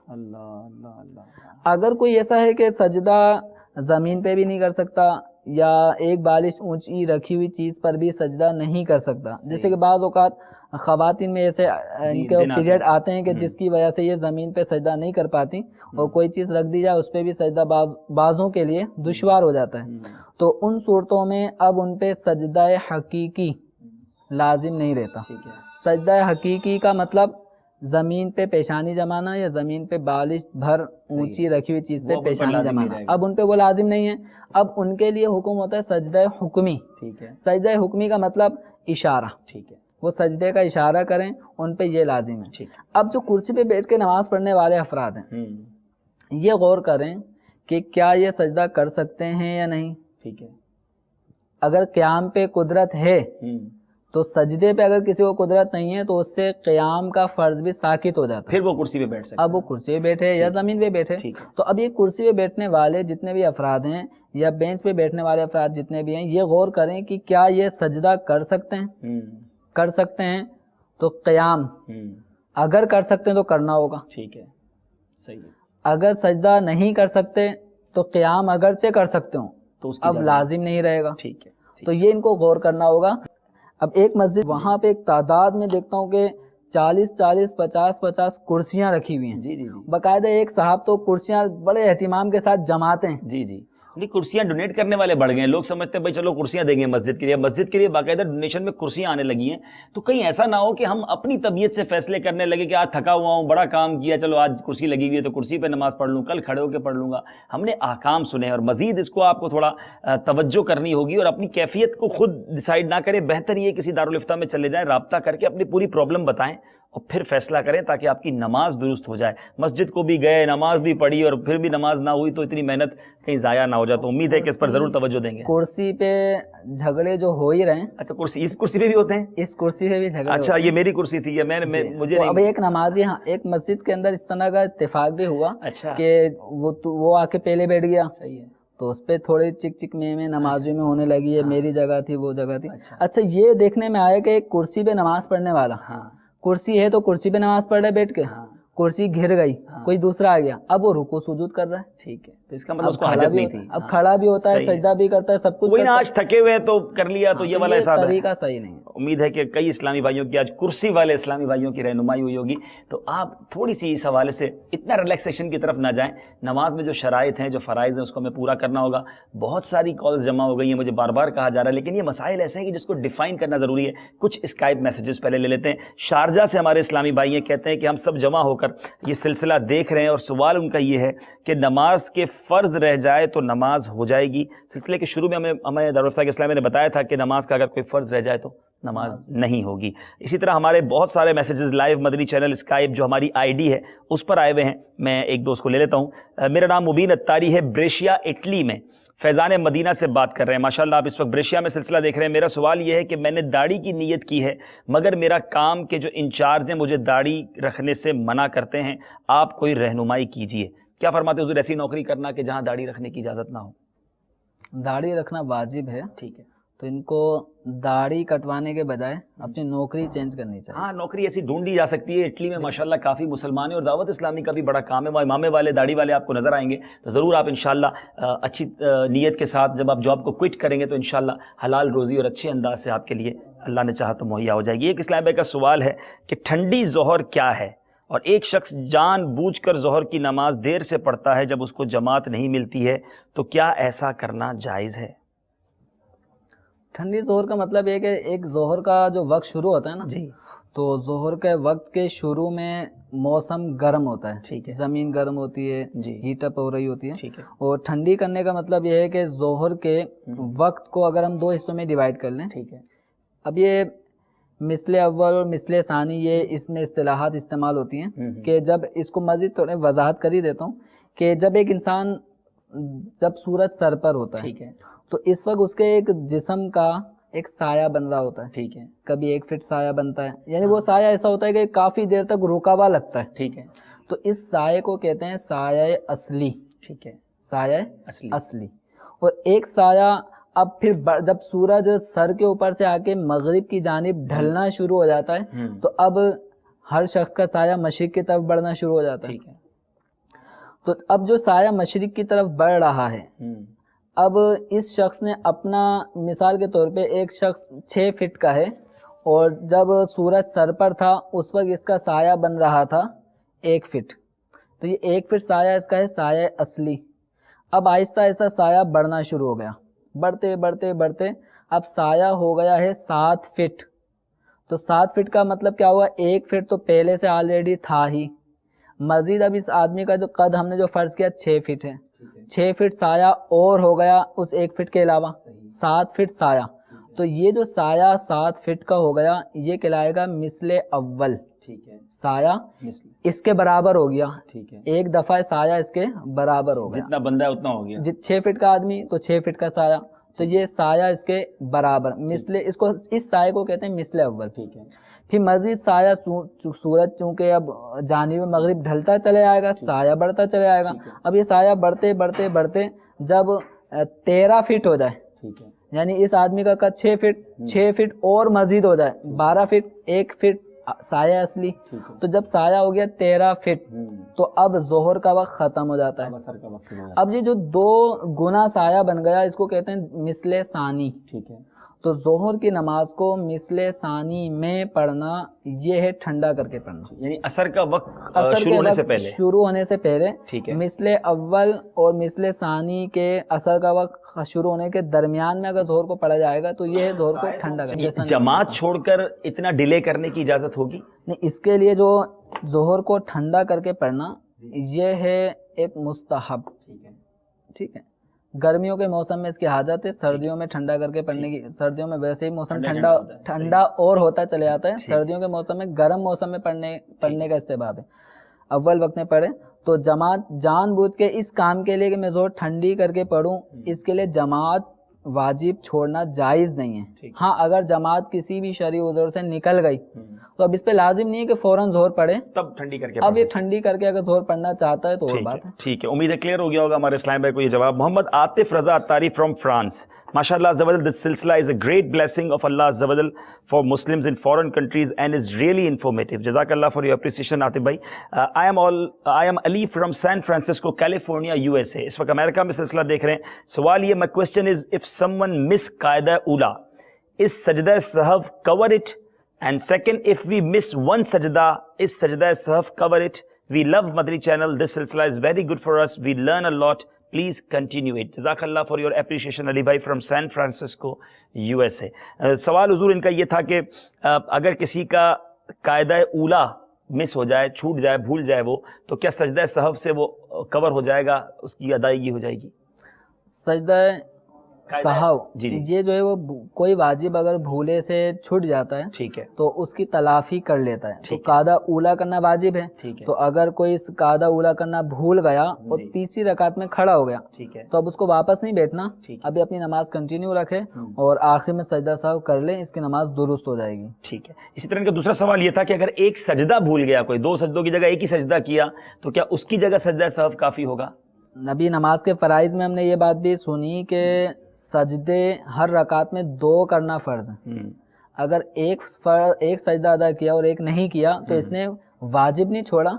اگر کوئی ایسا ہے کہ سجدہ زمین پہ بھی نہیں کر سکتا, یا ایک بالش اونچی رکھی ہوئی چیز پر بھی سجدہ نہیں کر سکتا. جیسے کہ بعض اوقات خواتین میں ایسے ان کے پیریڈ آتے ہیں کہ جس کی وجہ سے یہ زمین پہ سجدہ نہیں کر پاتی اور کوئی چیز رکھ دی جائے اس پہ بھی سجدہ بعضوں کے لیے دشوار ہو جاتا ہے. تو ان صورتوں میں اب ان پہ سجدہ حقیقی لازم نہیں رہتا. سجدہ حقیقی کا مطلب زمین پہ پیشانی جمانا یا زمین پہ بالش بھر اونچی رکھی ہوئی چیز پہ پیشانی جمانا, اب ان پہ وہ لازم نہیں ہے. اب ان کے لیے حکم ہوتا ہے سجدہ حکمی. سجدہ حکمی کا مطلب اشارہ, وہ سجدے کا اشارہ کریں, ان پہ یہ لازم ہے. اب جو کرسی پہ بیٹھ کے نماز پڑھنے والے افراد ہیں یہ غور کریں کہ کیا یہ سجدہ کر سکتے ہیں یا نہیں. اگر قیام پہ قدرت ہے تو سجدے پہ اگر کسی کو قدرت نہیں ہے تو اس سے قیام کا فرض بھی ساقط ہو جاتا ہے, پھر وہ کرسی پہ بیٹھ سکتے. اب وہ کرسی پہ بیٹھے یا زمین پہ بیٹھے. تو اب یہ کرسی پہ بیٹھنے والے جتنے بھی افراد ہیں یا بینچ پہ بیٹھنے والے افراد جتنے بھی ہیں یہ غور کریں کہ کیا یہ سجدہ کر سکتے ہیں. کر سکتے ہیں تو قیام اگر کر سکتے ہیں تو کرنا ہوگا. ٹھیک ہے, صحیح ہے. اگر سجدہ نہیں کر سکتے تو قیام اگرچہ کر سکتے ہوں تو اب لازم نہیں رہے گا. ٹھیک ہے, تو یہ ان کو غور کرنا ہوگا. اب ایک مسجد وہاں پہ ایک تعداد میں دیکھتا ہوں کہ 40 50 کرسیاں رکھی ہوئی ہیں. جی جی جی, باقاعدہ ایک صاحب تو کرسیاں بڑے اہتمام کے ساتھ جماتے ہیں. جی جی, نہیں کرسیاں ڈونیٹ کرنے والے بڑھ گئے ہیں. لوگ سمجھتے ہیں بھائی چلو کرسیاں دیں گے مسجد کے لیے, مسجد کے لیے باقاعدہ ڈونیشن میں کرسیاں آنے لگی ہیں. تو کہیں ایسا نہ ہو کہ ہم اپنی طبیعت سے فیصلے کرنے لگے کہ آج تھکا ہوا ہوں, بڑا کام کیا, چلو آج کرسی لگی ہوئی ہے تو کرسی پہ نماز پڑھ لوں, کل کھڑے ہو کے پڑھ لوں گا. ہم نے احکام سنے اور مزید اس کو آپ کو تھوڑا توجہ کرنی ہوگی اور اپنی کیفیت کو خود ڈیسائیڈ نہ کریں. بہتر یہ کسی دارالفتہ میں چلے جائیں, رابطہ کر کے اپنی پوری پرابلم بتائیں اور پھر فیصلہ کریں تاکہ آپ کی نماز درست ہو جائے. مسجد کو بھی گئے, نماز بھی پڑھی اور پھر بھی نماز نہ ہوئی تو اتنی محنت کہیں ضائع نہ ہو جائے. تو امید ہے کہ اس پر ضرور توجہ دیں گے. کرسی پہ جھگڑے جو ہو ہی رہے ہیں. اچھا, کرسی, اس کرسی پہ بھی ہوتے ہیں؟ اس کرسی پہ بھی جھگڑے. اچھا, یہ میری کرسی تھی, یہ مجھے اب ایک نمازی ایک مسجد کے اندر اس طرح کا اتفاق بھی ہوا اچھا کہ وہ آ کے پہلے بیٹھ گیا. صحیح ہے. تو اس پہ تھوڑی چک چک میں نمازیوں میں ہونے لگی ہے, میری جگہ تھی وہ جگہ تھی. اچھا, یہ دیکھنے میں آیا کہ ایک کرسی پہ نماز پڑھنے والا, کرسی ہے تو کرسی پہ نماز پڑھ رہے بیٹھ کے, کرسی گھر گئی, کوئی دوسرا آ گیا, اب وہ رکوع سجود کر رہا ہے. ٹھیک ہے, تو اس کا مطلب اس کو حاجت نہیں تھی. اب کھڑا بھی ہوتا ہے, سجدہ بھی کرتا ہے, سب کچھ. کوئی نہ آج تھکے ہوئے تو کر لیا, تو یہ والا حساب ہے. طریقہ صحیح نہیں. امید ہے کہ کئی اسلامی بھائیوں کی آج کرسی والے اسلامی بھائیوں کی رہنمائی ہوئی ہوگی. تو آپ تھوڑی سی اس حوالے سے اتنا ریلیکسیشن کی طرف نہ جائیں. نماز میں جو شرائط ہیں, جو فرائض ہیں, اس کو ہمیں پورا کرنا ہوگا. بہت ساری کالز جمع ہو گئی ہیں, مجھے بار بار کہا جا رہا ہے, لیکن یہ مسائل ایسے ہیں کہ جس کو ڈیفائن کرنا ضروری ہے. کچھ اسکائپ میسیجز پہلے لے لیتے ہیں. شارجہ سے ہمارے اسلامی بھائی ہیں, کہتے ہیں کہ ہم سب جمع ہو کر یہ سلسلہ دیکھ رہے ہیں اور سوال ان کا یہ ہے کہ نماز کے فرض رہ جائے تو نماز ہو جائے گی. سلسلے کے شروع میں ہمیں دارالفتہ اسلامیہ نے بتایا تھا کہ نماز کا اگر کوئی فرض رہ جائے تو نماز نہیں ہوگی. اسی طرح ہمارے بہت سارے میسیجز لائیو مدنی چینل اسکائپ جو ہماری آئی ڈی ہے اس پر آئے ہوئے ہیں. میں ایک دو اس کو لے لیتا ہوں. میرا نام مبین اتاری ہے, بریشیا اٹلی میں فیضان مدینہ سے بات کر رہے ہیں. ماشاءاللہ آپ اس وقت بریشیا میں سلسلہ دیکھ رہے ہیں. میرا سوال یہ ہے کہ میں نے داڑھی کی نیت کی ہے مگر میرا کام کے جو انچارج ہیں مجھے داڑھی رکھنے سے منع کرتے ہیں, آپ کوئی رہنمائی کیجیے. کیا فرماتے حضور, ایسی نوکری کرنا کہ جہاں داڑھی رکھنے کی اجازت نہ ہو؟ داڑھی رکھنا واجب ہے. ٹھیک ہے, تو ان کو داڑھی کٹوانے کے بجائے اپنی نوکری چینج کرنی چاہیے. ہاں, نوکری ایسی ڈھونڈی جا سکتی ہے. اٹلی میں ماشاءاللہ کافی مسلمان ہیں اور دعوت اسلامی کا بھی بڑا کام ہے. وہ امامے والے, داڑھی والے آپ کو نظر آئیں گے. تو ضرور آپ انشاءاللہ اچھی نیت کے ساتھ جب آپ جاب کو کوئٹ کریں گے تو انشاءاللہ حلال روزی اور اچھے انداز سے آپ کے لیے اللہ نے چاہا تو مہیا ہو جائے گی. ایک اسلام بھائی کا سوال ہے کہ ٹھنڈی ظہر کیا ہے, اور ایک شخص جان بوجھ کر ظہر کی نماز دیر سے پڑھتا ہے جب اس کو جماعت نہیں ملتی ہے, تو کیا ایسا کرنا جائز ہے؟ ٹھنڈی ظہر کا مطلب یہ کہ ایک ظہر کا جو وقت شروع ہوتا ہے نا جی, تو ظہر کے وقت کے شروع میں موسم گرم ہوتا ہے. ٹھیک ہے, زمین گرم ہوتی ہے, جی, ہیٹ اپ ہو رہی ہوتی ہے. ٹھیک ہے. اور ٹھنڈی کرنے کا مطلب یہ ہے کہ ظہر کے وقت کو اگر ہم 2 حصوں میں ڈیوائڈ کر لیں. ٹھیک ہے. اب یہ مثل اول اور مثل ثانی, یہ اس میں اصطلاحات استعمال ہوتی ہیں کہ جب اس کو مزید تھوڑے وضاحت کر ہی دیتا ہوں کہ جب ایک انسان, جب سورج سر پر ہوتا ہے, ٹھیک ہے, تو اس وقت اس کے ایک جسم کا ایک سایہ بن رہا ہوتا ہے. ٹھیک ہے. کبھی 1 فٹ سایہ بنتا ہے, یعنی وہ سایہ ایسا ہوتا ہے کہ کافی دیر تک رکا ہوا لگتا ہے. ٹھیک ہے. تو اس سایہ کو کہتے ہیں سایہ اصلی. ٹھیک ہے, سایہ اصلی. اور ایک سایہ اب پھر جب سورج سر کے اوپر سے آ کے مغرب کی جانب ڈھلنا شروع ہو جاتا ہے تو اب ہر شخص کا سایہ مشرق کی طرف بڑھنا شروع ہو جاتا ہے. ٹھیک ہے. تو اب جو سایہ مشرق کی طرف بڑھ رہا ہے, اب اس شخص نے اپنا مثال کے طور پہ ایک شخص 6 فٹ کا ہے اور جب سورج سر پر تھا اس وقت اس کا سایہ بن رہا تھا 1 فٹ. تو یہ 1 فٹ سایہ اس کا ہے سایہ اصلی. اب آہستہ آہستہ سایہ بڑھنا شروع ہو گیا, بڑھتے بڑھتے بڑھتے اب سایہ ہو گیا ہے 7 فٹ. تو 7 فٹ کا مطلب کیا ہوا, 1 فٹ تو پہلے سے آلریڈی تھا ہی, مزید اب اس آدمی کا جو قد ہم نے جو فرض کیا 6 فٹ ہے, 6 فٹ سایہ اور ہو گیا اس 1 فٹ کے علاوہ 7 فٹ سایہ. تو یہ جو سایہ 7 فٹ کا ہو گیا یہ کہلائے گا مثل اول. ٹھیک ہے, سایہ اس کے برابر ہو گیا, ٹھیک ہے, ایک دفعہ سایہ اس کے برابر ہو گیا. جتنا بندہ ہے اتنا ہو گیا. 6 فٹ کا آدمی تو 6 فٹ کا سایہ, تو یہ سایہ اس کے برابر مثل, اس کو اس سایہ کو کہتے ہیں مثل اول. ٹھیک ہے, پھر مزید سایہ سورج چونکہ اب جانب مغرب ڈھلتا چلے آئے گا, سایہ بڑھتا چلے آئے گا. اب یہ سایہ بڑھتے بڑھتے بڑھتے جب 13 فٹ ہو جائے, ٹھیک ہے, یعنی اس آدمی کا قد 6 فٹ اور مزید ہو جائے 12 فٹ, 1 فٹ سایہ اصلی. تو جب سایہ ہو گیا 13 فٹ تو اب ظہر کا وقت ختم ہو جاتا ہے. اب یہ جو 2 گنا سایہ بن گیا اس کو کہتے ہیں مثل ثانی. ٹھیک ہے, تو ظہر کی نماز کو مثل ثانی میں پڑھنا یہ ہے ٹھنڈا کر کے پڑھنا, یعنی اثر کا وقت اثر شروع کے ہونے وقت سے پہلے. شروع ہونے سے پہلے. ٹھیک ہے, مثل اول اور مثل ثانی کے اثر کا وقت شروع ہونے کے درمیان میں اگر ظہر کو پڑھا جائے گا تو یہ ہے ظہر کو ٹھنڈا کرنا. جیسا جماعت چھوڑ کر اتنا ڈیلے کرنے کی اجازت ہوگی؟ نہیں, اس کے لیے جو ظہر کو ٹھنڈا کر کے پڑھنا یہ ہے ایک مستحب. ٹھیک ہے, گرمیوں کے موسم میں اس کی حاجت ہے, سردیوں میں ٹھنڈا کر کے پڑھنے کی. سردیوں میں ویسے ہی موسم ٹھنڈا اور ہوتا چلے جاتا ہے, سردیوں کے موسم میں گرم موسم میں پڑھنے کا استحباب ہے. اول وقت میں پڑھے تو جماعت جان بوجھ کے اس کام کے لیے کہ میں زور ٹھنڈی کر کے پڑھوں, اس کے لیے جماعت واجب چھوڑنا جائز نہیں ہے. ہاں اگر جماعت کسی بھی شرعی عذر سے نکل گئی تو اب اس پہ لازم نہیں ہے کہ فوراً ظہر پڑھے, تب ٹھنڈی کر کے. اب یہ ٹھنڈی کر کے اگر ظہر پڑھنا چاہتا ہے تو اور بات ہے. ٹھیک ہے, امید ہے کلیئر ہو گیا ہوگا ہمارے اسلام بھائی کو یہ جواب. Muhammad Atif Raza Attari from France. MashaAllah Azza wa Jal, this silsila is a great blessing of Allah Azza wa Jal for Muslims in foreign countries and is really informative. Jazakallah for your appreciation Atif bhai. I am Ali from San Francisco, California, USA. اس وقت امریکہ میں سلسلہ دیکھ رہے ہیں. سوال یہ, my question is, if someone miss قاعدہ اولا, is sajda sahv cover it? And second, if we miss one sajda, is sajda sahv cover it? We love Madri channel. This silsila is very good for us. We learn a lot. Please continue it. Jazakallah for your appreciation Ali bhai from San Francisco, USA. سوال حضور ان کا یہ تھا کہ اگر کسی کا قاعدہ اولا مس ہو جائے, چھوٹ جائے, بھول جائے وہ, تو کیا سجدہ سہو سے وہ کور ہو جائے گا, اس کی ادائیگی ہو جائے گی؟ سجدہ سہو یہ جو ہے وہ کوئی واجب اگر بھولے سے چھٹ جاتا ہے, ٹھیک ہے, تو اس کی تلافی کر لیتا ہے. تو قاعدہ اولا کرنا واجب ہے, تو اگر کوئی قاعدہ اولا کرنا بھول گیا اور تیسری رکعت میں کھڑا ہو گیا, ٹھیک ہے, تو اب اس کو واپس نہیں بیٹھنا, ابھی اپنی نماز کنٹینیو رکھے اور آخر میں سجدہ سہو کر لے, اس کی نماز درست ہو جائے گی. ٹھیک ہے. اسی طرح کا دوسرا سوال یہ تھا کہ اگر ایک سجدہ بھول گیا, کوئی 2 سجدوں کی جگہ ایک ہی سجدہ کیا, تو کیا اس کی جگہ سجدہ سہو کافی ہوگا؟ نبی نماز کے فرائض میں ہم نے یہ بات بھی سنی کہ سجدے ہر رکعت میں 2 کرنا فرض ہے. اگر ایک سجدہ ادا کیا اور ایک نہیں کیا تو اس نے واجب نہیں چھوڑا,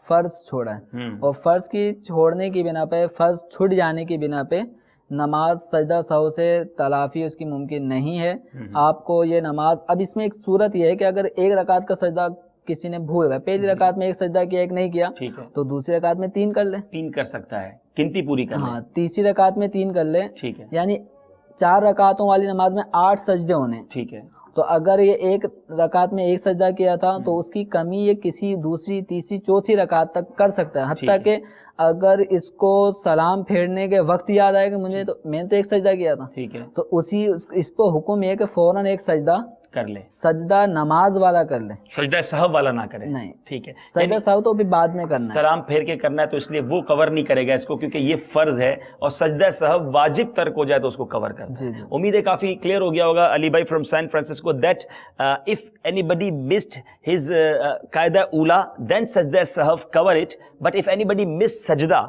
فرض چھوڑا ہے, اور فرض کی چھوڑنے کی بنا پہ, فرض چھٹ جانے کی بنا پہ نماز سجدہ سہو سے تلافی اس کی ممکن نہیں ہے. آپ کو یہ نماز, اب اس میں ایک صورت یہ ہے کہ اگر ایک رکعت کا سجدہ کسی نے بھول گیا, پہلی رکعت میں ایک سجدہ کیا ایک نہیں کیا, تو دوسری رکعت میں 3 کر لے. 3 کر سکتا ہے, گنتی پوری کر لے. ہاں, تیسری رکعت میں 3 کر لے. ٹھیک ہے, یعنی 4 رکعتوں والی نماز میں 8 سجدے ہونے. ٹھیک ہے, تو اگر یہ ایک رکعت میں ایک سجدہ کیا تھا تو اس کی کمی یہ کسی دوسری, تیسری, چوتھی رکعت تک کر سکتا ہے. حتیٰ کہ اگر اس کو سلام پھیرنے کے وقت یاد آئے کہ میں نے تو ایک سجدہ کیا تھا, ٹھیک ہے, تو اس کو حکم یہ کہ فوراً ایک سجدہ کر لے, سجدہ نماز والا کر لے, سجدہ سہو والا نہ کرے. نہیں, ٹھیک ہے, سجدہ سہو تو بھی بعد میں کرنا ہے, سلام پھیر کے کرنا ہے, تو اس لیے وہ کور نہیں کرے گا اس کو, کیونکہ یہ فرض ہے, اور سجدہ سہو واجب ترک ہو جائے تو اس کو کور کرنا ہے. امید ہے کافی کلیئر ہو گیا ہوگا علی بھائی from San Francisco, that if anybody missed his قاعدہ اولا, then سجدہ سہو cover it, but if anybody missed sajda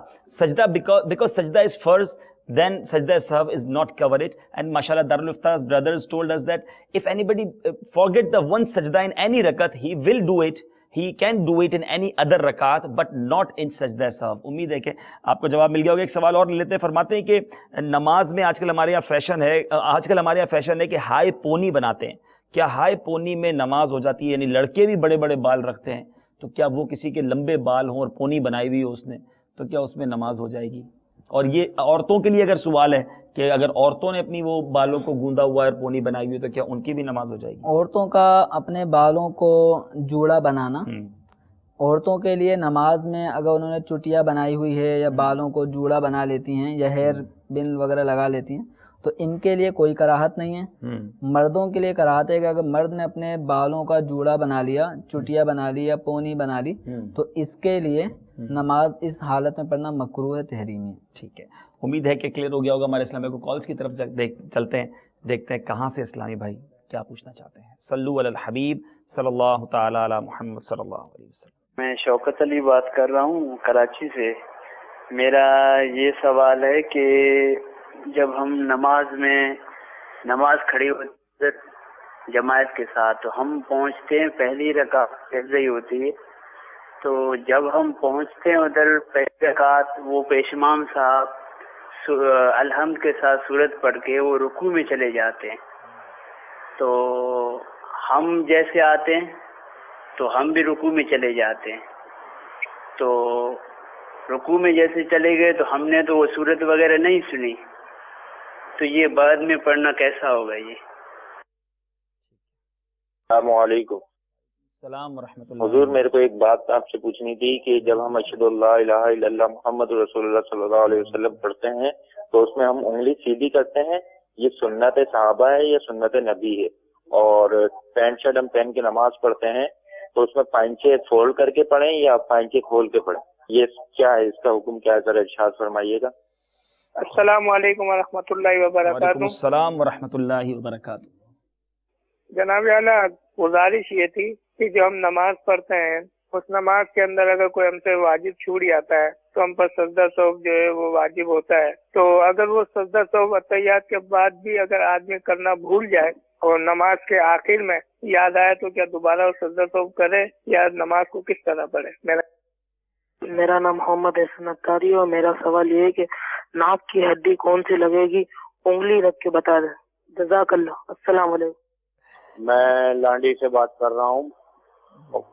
because sajda is farz, then sajda sahw is not cover it. And mashallah Darul Iftar's brothers told us that if anybody forget the one sajda in any rakat, he will do it he can do it in any other رکعت but not in سجدہ سہو. امید ہے کہ آپ کو جواب مل گیا ہوگا. ایک سوال اور لیتے ہیں. فرماتے ہیں کہ نماز میں آج کل ہمارے یہاں فیشن ہے کہ ہائی پونی بناتے ہیں. کیا ہائی پونی میں نماز ہو جاتی ہے؟ یعنی لڑکے بھی بڑے بڑے بال رکھتے ہیں, تو کیا وہ کسی کے لمبے بال ہوں اور پونی بنائی ہوئی ہو اس نے, تو کیا اس میں نماز ہو جائے گی؟ اور یہ عورتوں کے لیے اگر سوال ہے کہ اگر عورتوں نے اپنی وہ بالوں کو گوندا ہوا ہے اور پونی بنائی ہوئی ہے تو کیا ان کی بھی نماز ہو جائے گی؟ عورتوں کا اپنے بالوں کو جوڑا بنانا, عورتوں کے لیے نماز میں اگر انہوں نے چٹیا بنائی ہوئی ہے یا بالوں کو جوڑا بنا لیتی ہیں یا ہیئر بن وغیرہ لگا لیتی ہیں تو ان کے لیے کوئی کراہت نہیں ہے. مردوں کے لیے کراہت ہے کہ اگر مرد نے اپنے بالوں کا جوڑا بنا لیا, چٹیا بنا لی یا پونی بنا لی تو اس کے لیے نماز اس حالت میں پڑھنا مکروہ ہے, تحریمی ہے. ٹھیک ہے, امید ہے کہ کلیئر ہو گیا ہوگا. ہمارے اسلامی کو کالز کی طرف چلتے ہیں, دیکھتے ہیں کہاں سے اسلامی بھائی کیا پوچھنا چاہتے ہیں. صلو علی الحبیب صلی اللہ تعالی علی محمد صلی اللہ علیہ وسلم. میں شوکت علی بات کر رہا ہوں کراچی سے. میرا یہ سوال ہے کہ جب ہم نماز کھڑی ہوتی ہے جماعت کے ساتھ تو ہم پہنچتے ہیں پہلی رکعت سجدہ ہی ہوتی ہے, تو جب ہم پہنچتے ہیں ادھر پہلی رکعت وہ پیشمام صاحب الحمد کے ساتھ سورت پڑھ کے وہ رکوع میں چلے جاتے ہیں, تو ہم جیسے آتے ہیں تو ہم بھی رکوع میں چلے جاتے ہیں. تو رکوع میں جیسے چلے گئے تو ہم نے تو وہ سورت وغیرہ نہیں سنی, تو یہ بعد میں پڑھنا کیسا ہوگا؟ یہ السلام علیکم. السلام ورحمۃ اللہ. حضور میرے کو ایک بات آپ سے پوچھنی تھی کہ جب ہم اشہد اللہ الہ الا اللہ محمد رسول اللہ صلی اللہ علیہ وسلم پڑھتے ہیں تو اس میں ہم انگلی سیدھی کرتے ہیں, یہ سنت صحابہ ہے یا سنت نبی ہے؟ اور پینٹ شرٹ ہم پہن کے نماز پڑھتے ہیں تو اس میں پائنچے فولڈ کر کے پڑھیں یا پائنچے کھول کے پڑھیں, یہ کیا ہے, اس کا حکم کیا ہے, ذرا ارشاد فرمائیے گا. السلام علیکم ورحمۃ اللہ وبرکاتہ. وعلیکم السلام ورحمۃ اللہ وبرکاتہ. جناب اعلیٰ, گزارش یہ تھی کہ جو ہم نماز پڑھتے ہیں اس نماز کے اندر اگر کوئی ہم سے واجب چھوٹ جاتا ہے تو ہم پر سجدہ سہو جو ہے وہ واجب ہوتا ہے. تو اگر وہ سجدہ سہو اتحیات کے بعد بھی اگر آدمی کرنا بھول جائے اور نماز کے آخر میں یاد آئے تو کیا دوبارہ وہ سجدہ سہو کرے یا نماز کو کس طرح پڑھے؟ میرا نام محمد احسن اتاری اور میرا سوال یہ ہے کہ ناک کی ہڈی کون سی لگے گی, انگلی رکھ کے بتا دیں. جزاک اللہ. السلام علیکم. میں لانڈی سے بات کر رہا ہوں,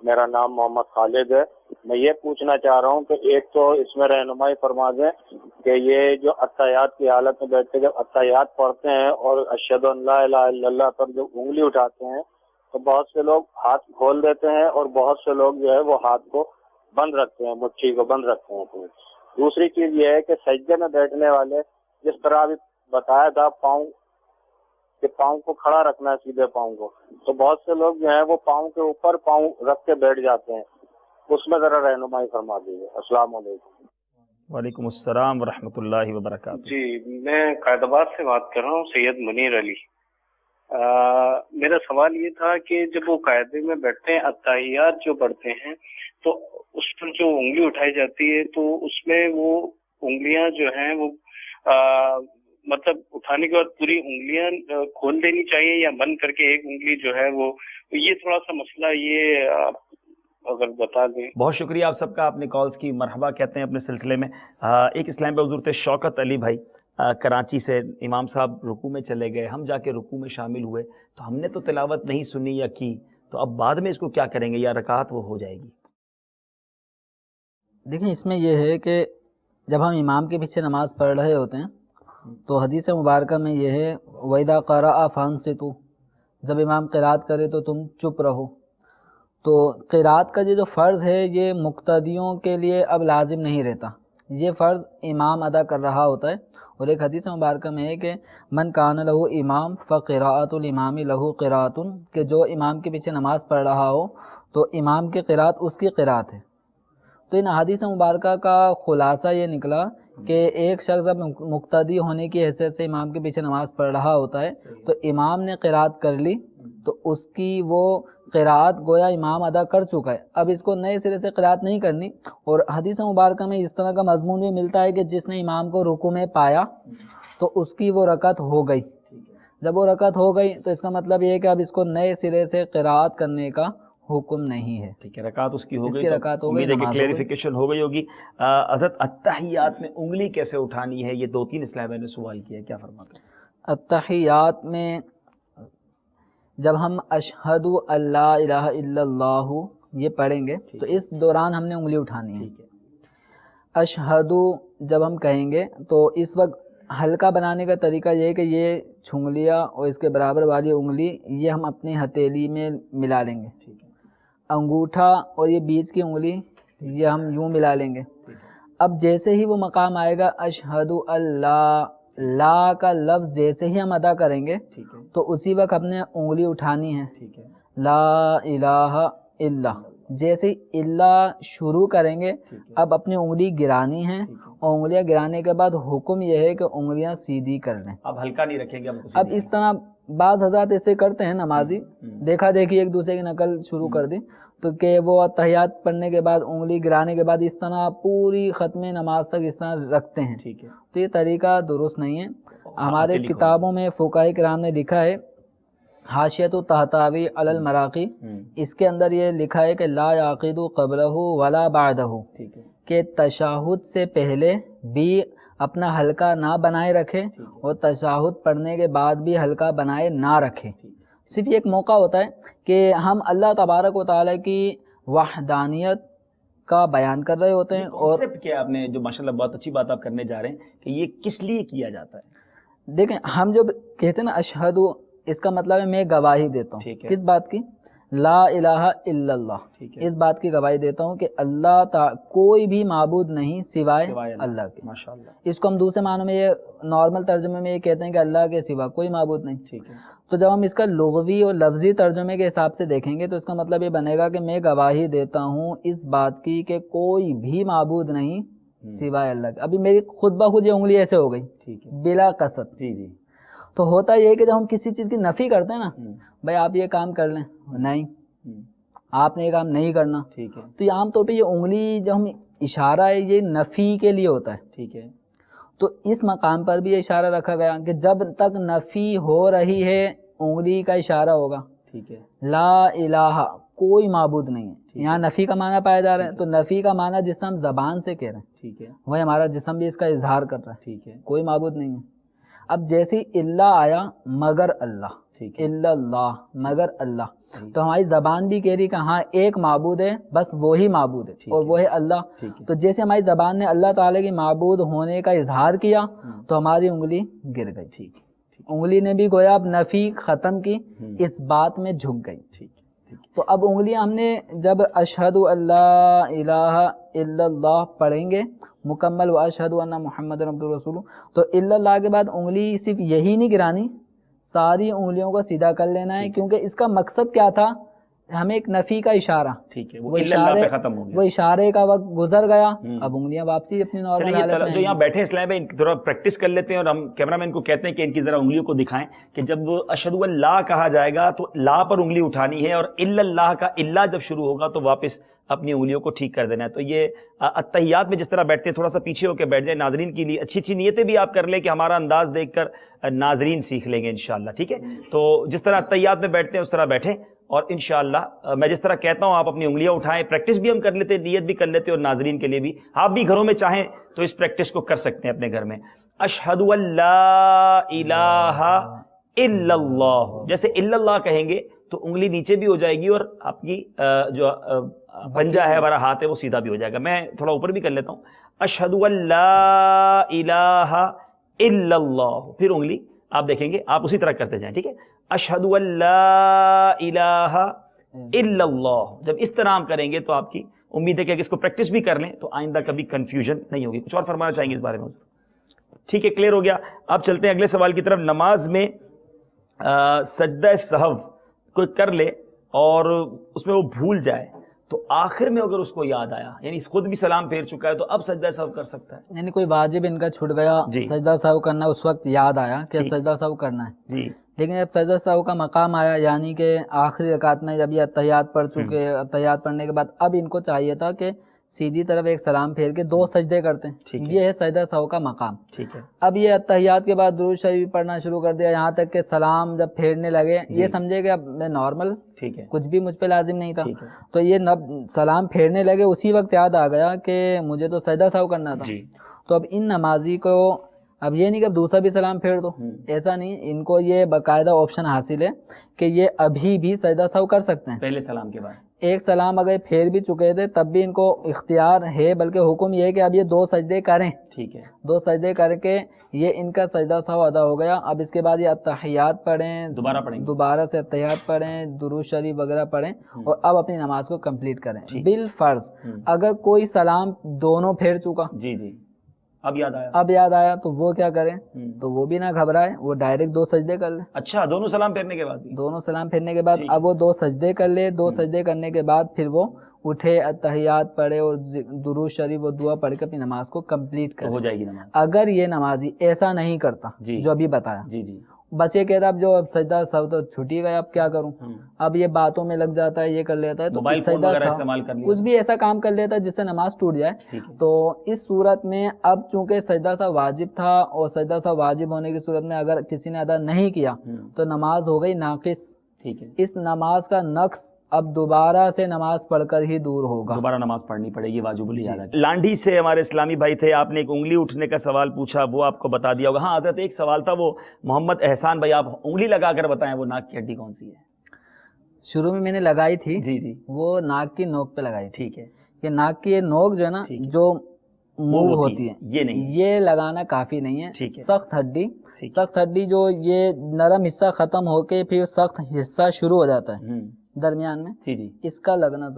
میرا نام محمد خالد ہے. میں یہ پوچھنا چاہ رہا ہوں کہ ایک تو اس میں رہنمائی فرما دیں کہ یہ جو اتحیات کی حالت میں بیٹھتے جب اتحیات پڑھتے ہیں اور اشہد ان لا الہ الا اللہ پر جو انگلی اٹھاتے ہیں تو بہت سے لوگ ہاتھ کھول دیتے ہیں اور بہت سے لوگ جو ہے وہ ہاتھ کو بند رکھتے ہیں, مٹھی کو بند رکھتے ہیں. دوسری چیز یہ ہے کہ سجدے میں بیٹھنے والے جس طرح ابھی بتایا تھا پاؤں کو کھڑا رکھنا ہے, سیدھے پاؤں کو, تو بہت سے لوگ جو ہیں وہ پاؤں کے اوپر پاؤں رکھ کے بیٹھ جاتے ہیں, اس میں ذرا رہنمائی فرما دیجیے. السلام علیکم. وعلیکم السلام ورحمۃ اللہ وبرکاتہ. جی میں قائدآباد سے بات کر رہا ہوں, سید منیر علی. میرا سوال یہ تھا کہ جب وہ قاعدے میں بیٹھتے ہیں اتحیات جو پڑھتے ہیں تو اس پر جو انگلی اٹھائی جاتی ہے تو اس میں وہ انگلیاں جو ہیں وہ مطلب اٹھانے کے بعد پوری انگلیاں کھول دینی چاہیے یا بند کر کے ایک انگلی جو ہے وہ, یہ تھوڑا سا مسئلہ یہ اگر بتا دیں. بہت شکریہ آپ سب کا, آپ نے کالز کی. مرحبا کہتے ہیں اپنے سلسلے میں. ایک اسلام پہ حضور تھے شوکت علی بھائی کراچی سے. امام صاحب رکوع میں چلے گئے, ہم جا کے رکوع میں شامل ہوئے تو ہم نے تو تلاوت نہیں سنی یا کی, تو اب بعد میں اس کو کیا کریں گے یا رکعت وہ ہو جائے گی؟ دیکھیں اس میں یہ ہے کہ جب ہم امام کے پیچھے نماز پڑھ رہے ہوتے ہیں تو حدیث مبارکہ میں یہ ہے وَإِذَا قَرَأَ فَانصِتُوا, جب امام قرات کرے تو تم چپ رہو. تو قرات کا جو فرض ہے یہ مقتدیوں کے لیے اب لازم نہیں رہتا, یہ فرض امام ادا کر رہا ہوتا ہے. اور ایک حدیث مبارکہ میں ہے کہ من کان لہو امام فقراءۃ الامام لہو قراءۃ, کہ جو امام کے پیچھے نماز پڑھ رہا ہو تو امام کی قرات اس کی قرات ہے. تو ان حدیث مبارکہ کا خلاصہ یہ نکلا کہ ایک شخص اب مقتدی ہونے کی حیثیت سے امام کے پیچھے نماز پڑھ رہا ہوتا ہے تو امام نے قرات کر لی تو اس کی وہ قرات گویا امام ادا کر چکا ہے, اب اس کو نئے سرے سے قرات نہیں کرنی. اور حدیث مبارکہ میں اس طرح کا مضمون بھی ملتا ہے کہ جس نے امام کو رکوع میں پایا تو اس کی وہ رکعت ہو گئی. جب وہ رکعت ہو گئی تو اس کا مطلب یہ ہے کہ اب اس کو نئے سرے سے قرات کرنے کا حکم نہیں ہے. ٹھیک ہے, رکعت اس کی ہو اس گئی, کی تو رکعت ہو گئی, امید ہے کہ نماز ہو گئی. کلیریفیکیشن ہو گئی ہوگی. حضرت اتحیات میں انگلی کیسے اٹھانی ہے, یہ 2-3 اسلام نے سوال کیا ہے, کیا فرماتے ہیں؟ اتحیات میں جب ہم اشہد اللہ الہ الا اللہ یہ پڑھیں گے تو اس دوران ہم نے انگلی اٹھانی ہے. ٹھیک ہے, اشہد جب ہم کہیں گے تو اس وقت ہلکا بنانے کا طریقہ یہ ہے کہ یہ چھنگلیاں اور اس کے برابر والی انگلی یہ ہم اپنی ہتھیلی میں ملا لیں گے. ٹھیک ہے, انگوٹھا اور یہ بیچ کی انگلی یہ ہم یوں ملا لیں گے. اب جیسے ہی وہ مقام آئے گا اشہد اللہ, لا کا لفظ جیسے ہی ہم ادا کریں گے ٹھیک ہے, تو اسی وقت ہم نے انگلی اٹھانی ہے. ٹھیک ہے, لا الہ الا, جیسے ہی اللہ شروع کریں گے اب اپنی انگلی گرانی ہے, اور انگلیاں گرانے کے بعد حکم یہ ہے کہ انگلیاں سیدھی کر لیں. اب ہلکا نہیں رکھیں گے ہم. اب اس طرح بعض حضرات ایسے کرتے ہیں نمازی, دیکھا دیکھی ایک دوسرے کی نقل شروع کر دی, تو کہ وہ تحیات پڑھنے کے بعد انگلی گرانے کے بعد اس طرح پوری ختم نماز تک اس طرح رکھتے ہیں. ٹھیک ہے, تو یہ طریقہ درست نہیں ہے. ہمارے کتابوں میں فقہاء کرام نے لکھا ہے, حاشیۃ الطحطاوی علی المراقی, اس کے اندر یہ لکھا ہے کہ لا یعقد قبلہ ولا بعدہ, ٹھیک ہے, کہ تشہد سے پہلے بھی اپنا حلقہ نہ بنائے رکھے اور تشہد پڑھنے کے بعد بھی حلقہ بنائے نہ رکھے. صرف یہ ایک موقع ہوتا ہے کہ ہم اللہ تبارک و تعالیٰ کی وحدانیت کا بیان کر رہے ہوتے ہیں. اور کانسیپٹ کیا آپ نے جو ماشاءاللہ بہت اچھی بات آپ کرنے جا رہے ہیں کہ یہ کس لیے کیا جاتا ہے؟ دیکھیں, ہم جب کہتے ہیں نا اشہد, اس کا مطلب ہے میں گواہی دیتا ہوں. کس بات کی؟ لا الہ الا اللہ, اس بات کی گواہی دیتا ہوں کہ اللہ کوئی بھی معبود نہیں سوائے اللہ کے. ماشاءاللہ, اس کو ہم دوسرے معنوں میں یہ نارمل ترجمے میں یہ کہتے ہیں کہ اللہ کے سوا کوئی معبود نہیں. ٹھیک ہے, تو جب ہم اس کا لغوی اور لفظی ترجمے کے حساب سے دیکھیں گے تو اس کا مطلب یہ بنے گا کہ میں گواہی دیتا ہوں اس بات کی کہ کوئی بھی معبود نہیں سوائے اللہ کے. ابھی میری خود بخود یہ انگلی ایسے ہو گئی, ٹھیک ہے, بلا قصد. جی جی, تو ہوتا یہ ہے کہ جب ہم کسی چیز کی نفی کرتے ہیں نا, بھائی آپ یہ کام کر لیں, نہیں آپ نے یہ کام نہیں کرنا, ٹھیک ہے, تو یہ عام طور پہ یہ انگلی جو ہم اشارہ ہے یہ نفی کے لیے ہوتا ہے. ٹھیک ہے, تو اس مقام پر بھی یہ اشارہ رکھا گیا کہ جب تک نفی ہو رہی ہے انگلی کا اشارہ ہوگا. ٹھیک ہے, لا الہ کوئی معبود نہیں ہے, یہاں نفی کا معنی پایا جا رہا ہے. تو نفی کا معنی جس ہم زبان سے کہہ رہے ہیں, ٹھیک ہے, وہی ہمارا جسم بھی اس کا اظہار کر رہا ہے, ٹھیک ہے, کوئی معبود نہیں ہے. اب جیسے اللہ آیا مگر اللہ, ٹھیک ہے, الا اللہ مگر اللہ, تو ہماری زبان بھی کہہ رہی کہ ہاں ایک معبود ہے, بس وہی معبود ہے اور وہ ہے اللہ. تو جیسے ہماری زبان نے اللہ تعالیٰ کی معبود ہونے کا اظہار کیا تو ہماری انگلی گر گئی. ٹھیک ہے, انگلی نے بھی گویا اب نفی ختم کی, اس بات میں جھک گئی. ٹھیک ہے, تو اب انگلیاں ہم نے جب اشہد اللہ الہ الا اللہ پڑھیں گے مکمل, و اشہد ان محمد رسول اللہ, تو الا اللہ کے بعد انگلی صرف یہی نہیں گرانی, ساری انگلیوں کو سیدھا کر لینا ہے, کیونکہ اس کا مقصد کیا تھا, ہمیں ایک نفی کا اشارہ. ٹھیک ہے, وہ اشارے ختم ہو گیا, وہ اشارے کا وقت گزر گیا, اب انگلیاں واپسی اپنی نارمل حالت میں. جو یہاں بیٹھے اسلام بھائی تھوڑا پریکٹس کر لیتے ہیں, اور ہم کیمرہ مین کو کہتے ہیں کہ ان کی ذرا انگلیوں کو دکھائیں کہ جب اشہد اللہ کہا جائے گا تو لا پر انگلی اٹھانی ہے, اور الا اللہ کا الا جب شروع ہوگا تو واپس اپنی انگلیوں کو ٹھیک کر دینا ہے. تو یہ اتحیات میں جس طرح بیٹھتے ہیں تھوڑا سا پیچھے ہو کے بیٹھ جائیں, ناظرین کے لیے اچھی اچھی نیتیں بھی آپ کر لیں کہ ہمارا انداز دیکھ کر ناظرین سیکھ لیں گے انشاءاللہ. ٹھیک ہے, تو جس طرح اتحیات میں بیٹھتے ہیں اس طرح بیٹھیں, اور انشاءاللہ میں جس طرح کہتا ہوں آپ اپنی انگلیاں اٹھائیں, پریکٹس بھی ہم کر لیتے ہیں, نیت بھی کر لیتے ہیں, اور ناظرین کے لیے بھی آپ بھی گھروں میں چاہیں تو اس پریکٹس کو کر سکتے ہیں اپنے گھر میں. اشہد ان لا الہ الا اللہ, جیسے الا اللہ کہیں گے تو انگلی نیچے بھی ہو جائے گی, اور آپ کی جو پنجہ ہے ہمارا ہاتھ ہے وہ سیدھا بھی ہو جائے گا. میں تھوڑا اوپر بھی کر لیتا ہوں, اشہد ان لا الہ الا اللہ, پھر انگلی آپ دیکھیں گے آپ اسی طرح کرتے جائیں. ٹھیک ہے, اشہد ان لا الہ الا اللہ, جب اس طرح ہم کریں گے تو آپ کی امید ہے کہ اس کو پریکٹس بھی کر لیں تو آئندہ کبھی کنفیوژن نہیں ہوگی. کچھ اور فرمانا چاہیں گے اس بارے میں؟ ٹھیک ہے, کلیئر ہو گیا. اب چلتے ہیں اگلے سوال کی طرف. نماز میں سجدہ سہو کوئی کر لے اور اس میں وہ بھول جائے تو آخر میں اگر اس کو یاد آیا, یعنی خود بھی سلام پھیر چکا ہے, تو اب سجدہ سہو کر سکتا ہے؟ یعنی کوئی واجب ان کا چھوٹ گیا, سجدہ سہو کرنا, اس وقت یاد آیا کہ سجدہ سہو کرنا ہے, جی, لیکن جب سجدہ سہو کا مقام آیا, یعنی کہ آخری رکعت میں جب یہ اتحیات پڑھ چکے, اتحیات پڑھنے کے بعد اب ان کو چاہیے تھا کہ سیدھی طرف ایک سلام پھیر کے 2 سجدے کرتے ہیں، یہ ہے سجدہ سہو کا مقام۔ ٹھیک ہے، اب یہ اتحیات کے بعد درود شریف پڑھنا شروع کر دیا، یہاں تک کہ سلام جب پھیرنے لگے یہ سمجھے کہ اب میں نارمل، ٹھیک ہے، کچھ بھی مجھ پہ لازم نہیں تھا، تو یہ سلام پھیرنے لگے، اسی وقت یاد آ گیا کہ مجھے تو سجدہ سہو کرنا تھا۔ تو اب ان نمازی کو اب یہ نہیں کہ اب دوسرا بھی سلام پھیر دو، ایسا نہیں، ان کو یہ باقاعدہ آپشن حاصل ہے کہ یہ ابھی بھی سجدہ سہو کر سکتے ہیں پہلے سلام کے بعد۔ ایک سلام اگر پھیر بھی چکے تھے تب بھی ان کو اختیار ہے، بلکہ حکم یہ ہے کہ اب یہ 2 سجدے کریں، ٹھیک ہے، 2 سجدے کر کے یہ ان کا سجدہ سہو ادا ہو گیا۔ اب اس کے بعد یہ اتحیات پڑھیں، دوبارہ سے اتحیات پڑھیں، درود شریف وغیرہ پڑھیں، اور اب اپنی نماز کو کمپلیٹ کریں۔ بالفرض اگر کوئی سلام دونوں پھیر چکا، جی جی، اب یاد آیا تو وہ کیا کریں؟ تو وہ بھی نہ گھبرائے، وہ ڈائریکٹ 2 سجدے کر لے۔ اچھا، دونوں سلام پھیرنے کے بعد؟ دونوں سلام پھیرنے کے بعد اب وہ 2 سجدے کر لے، 2 سجدے کرنے کے بعد پھر وہ اٹھے، اتحیات پڑھے اور درود شریف و دعا پڑھ کے اپنی نماز کو کمپلیٹ کرے، ہو جائے گی نماز۔ اگر یہ نمازی ایسا نہیں کرتا جو ابھی بتایا، بس یہ کہتا اب جو اب سجدہ سہو تو چھٹ ہی گیا، اب کیا کروں، اب یہ باتوں میں لگ جاتا ہے، یہ کر لیتا ہے، تو سجدہ سہو کچھ بھی ایسا کام کر لیتا ہے جس سے نماز ٹوٹ جائے، تو اس صورت میں اب چونکہ سجدہ سہو واجب تھا، اور سجدہ سہو واجب ہونے کی صورت میں اگر کسی نے ادا نہیں کیا تو نماز ہو گئی ناقص۔ اس نماز کا نقص اب دوبارہ سے نماز پڑھ کر ہی دور ہوگا، دوبارہ نماز پڑھنی پڑے گی، واجب الادا۔ لانڈھی سے ہمارے اسلامی بھائی تھے، آپ نے ایک انگلی اٹھنے کا سوال پوچھا، وہ آپ کو بتا دیا ہوگا۔ ہاں حضرت ایک سوال تھا، وہ محمد احسان بھائی آپ انگلی لگا کر بتائیں وہ ناک کی ہڈی کون سی ہے؟ شروع میں نے لگائی تھی، جی، وہ ناک کی نوک پہ لگائی، ٹھیک ہے، کہ ناک کی یہ نوک جو ہے نا جو موو ہوتی ہے، یہ نہیں، یہ لگانا کافی نہیں ہے۔ سخت ہڈی جو یہ نرم حصہ ختم ہو کے پھر سخت حصہ شروع ہو جاتا ہے درمیان میں، جی، اس کا لگنا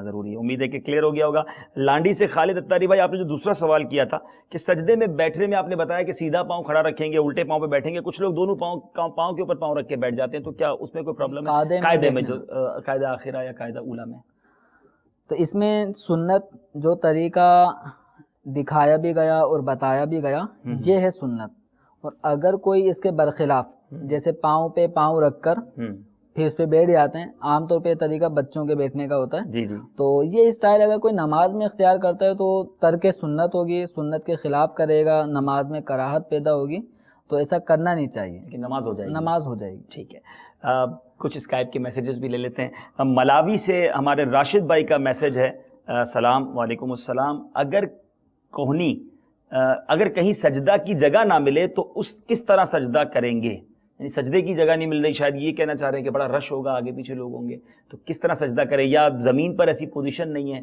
ضروری ہے۔ امید ہے کہ کلیئر ہو گیا ہوگا۔ لانڈی سے خالد اتاری بھائی، آپ نے جو دوسرا سوال کیا تھا کہ سجدے میں بیٹھنے میں آپ نے بتایا کہ سیدھا پاؤں کھڑا رکھیں گے، الٹے پاؤں پہ بیٹھیں گے، کچھ لوگ دونوں پاؤں کے اوپر پاؤں رکھ کے بیٹھ جاتے ہیں، تو کیا اس میں کوئی پرابلم ہے؟ قاعدے میں جو قاعدہ آخرہ یا قاعدہ اولا میں، تو اس میں سنت جو طریقہ دکھایا بھی گیا اور بتایا بھی گیا یہ ہے سنت، اور اگر کوئی اس کے برخلاف جیسے پاؤں پہ پاؤں رکھ کر پھر اس پہ بیٹھ جاتے ہیں، عام طور پہ یہ طریقہ بچوں کے بیٹھنے کا ہوتا ہے، تو یہ اسٹائل اگر کوئی نماز میں اختیار کرتا ہے تو ترک سنت ہوگی، سنت کے خلاف کرے گا، نماز میں کراہت پیدا ہوگی، تو ایسا کرنا نہیں چاہیے، نماز ہو جائے گی۔ ٹھیک ہے، کچھ اسکائپ کے میسیجز بھی لے لیتے ہیں۔ ملاوی سے ہمارے راشد بھائی کا میسیج ہے، سلام، وعلیکم السلام، اگر کہیں سجدہ کی جگہ نہ ملے تو کس طرح سجدہ کریں گے؟ یعنی سجدے کی جگہ نہیں مل رہی، شاید یہ کہنا چاہ رہے ہیں کہ بڑا رش ہوگا، آگے پیچھے لوگ ہوں گے، تو کس طرح سجدہ کریں، یا زمین پر ایسی پوزیشن نہیں ہے،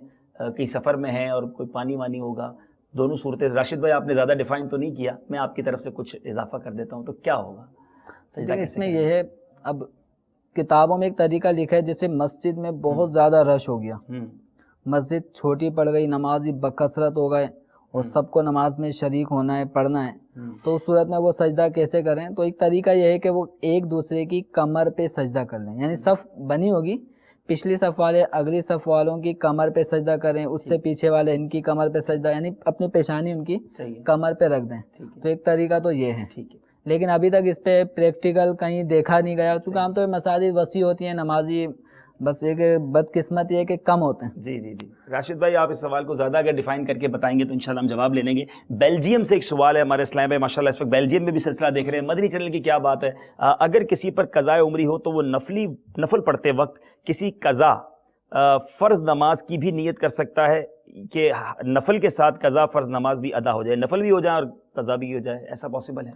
کہیں سفر میں ہے اور کوئی پانی وانی ہوگا، دونوں صورتیں۔ راشد بھائی آپ نے زیادہ ڈیفائن تو نہیں کیا، میں آپ کی طرف سے کچھ اضافہ کر دیتا ہوں، تو کیا ہوگا سجدہ؟ اس میں یہ ہے، اب کتابوں میں ایک طریقہ لکھا ہے، جیسے مسجد میں بہت زیادہ رش ہو گیا، مسجد چھوٹی پڑ گئی، نمازی بکثرت ہو گئے اور سب کو نماز میں شریک ہونا ہے، پڑھنا ہے، تو اس صورت میں وہ سجدہ کیسے کریں؟ تو ایک طریقہ یہ ہے کہ وہ ایک دوسرے کی کمر پہ سجدہ کر لیں، یعنی صف بنی ہوگی، پچھلی صف والے اگلی صف والوں کی کمر پہ سجدہ کریں، اس سے پیچھے والے ان کی کمر پہ سجدہ، یعنی اپنی پیشانی ان کی کمر پہ رکھ دیں، تو ایک طریقہ تو یہ ہے، لیکن ابھی تک اس پہ پریکٹیکل کہیں دیکھا نہیں گیا، کیونکہ عام طور پہ مساجد وسیع ہوتی ہیں، نمازی بس یہ کہ بدقسمت یہ کہ کم ہوتے ہیں۔ جی راشد بھائی آپ اس سوال کو زیادہ اگر ڈیفائن کر کے بتائیں گے تو انشاءاللہ ہم جواب لے لیں گے۔ بیلجیم سے ایک سوال ہے ہمارے اسلام بھائی، ماشاءاللہ اس وقت بیلجیم میں بھی سلسلہ دیکھ رہے ہیں، مدنی چینل کی کیا بات ہے، اگر کسی پر قضاء عمری ہو تو وہ نفل پڑھتے وقت کسی قضا فرض نماز کی بھی نیت کر سکتا ہے کہ نفل کے ساتھ قضا فرض نماز بھی ادا ہو جائے، نفل بھی ہو جائے اور قضا بھی ہو جائے، ایسا پاسبل ہے؟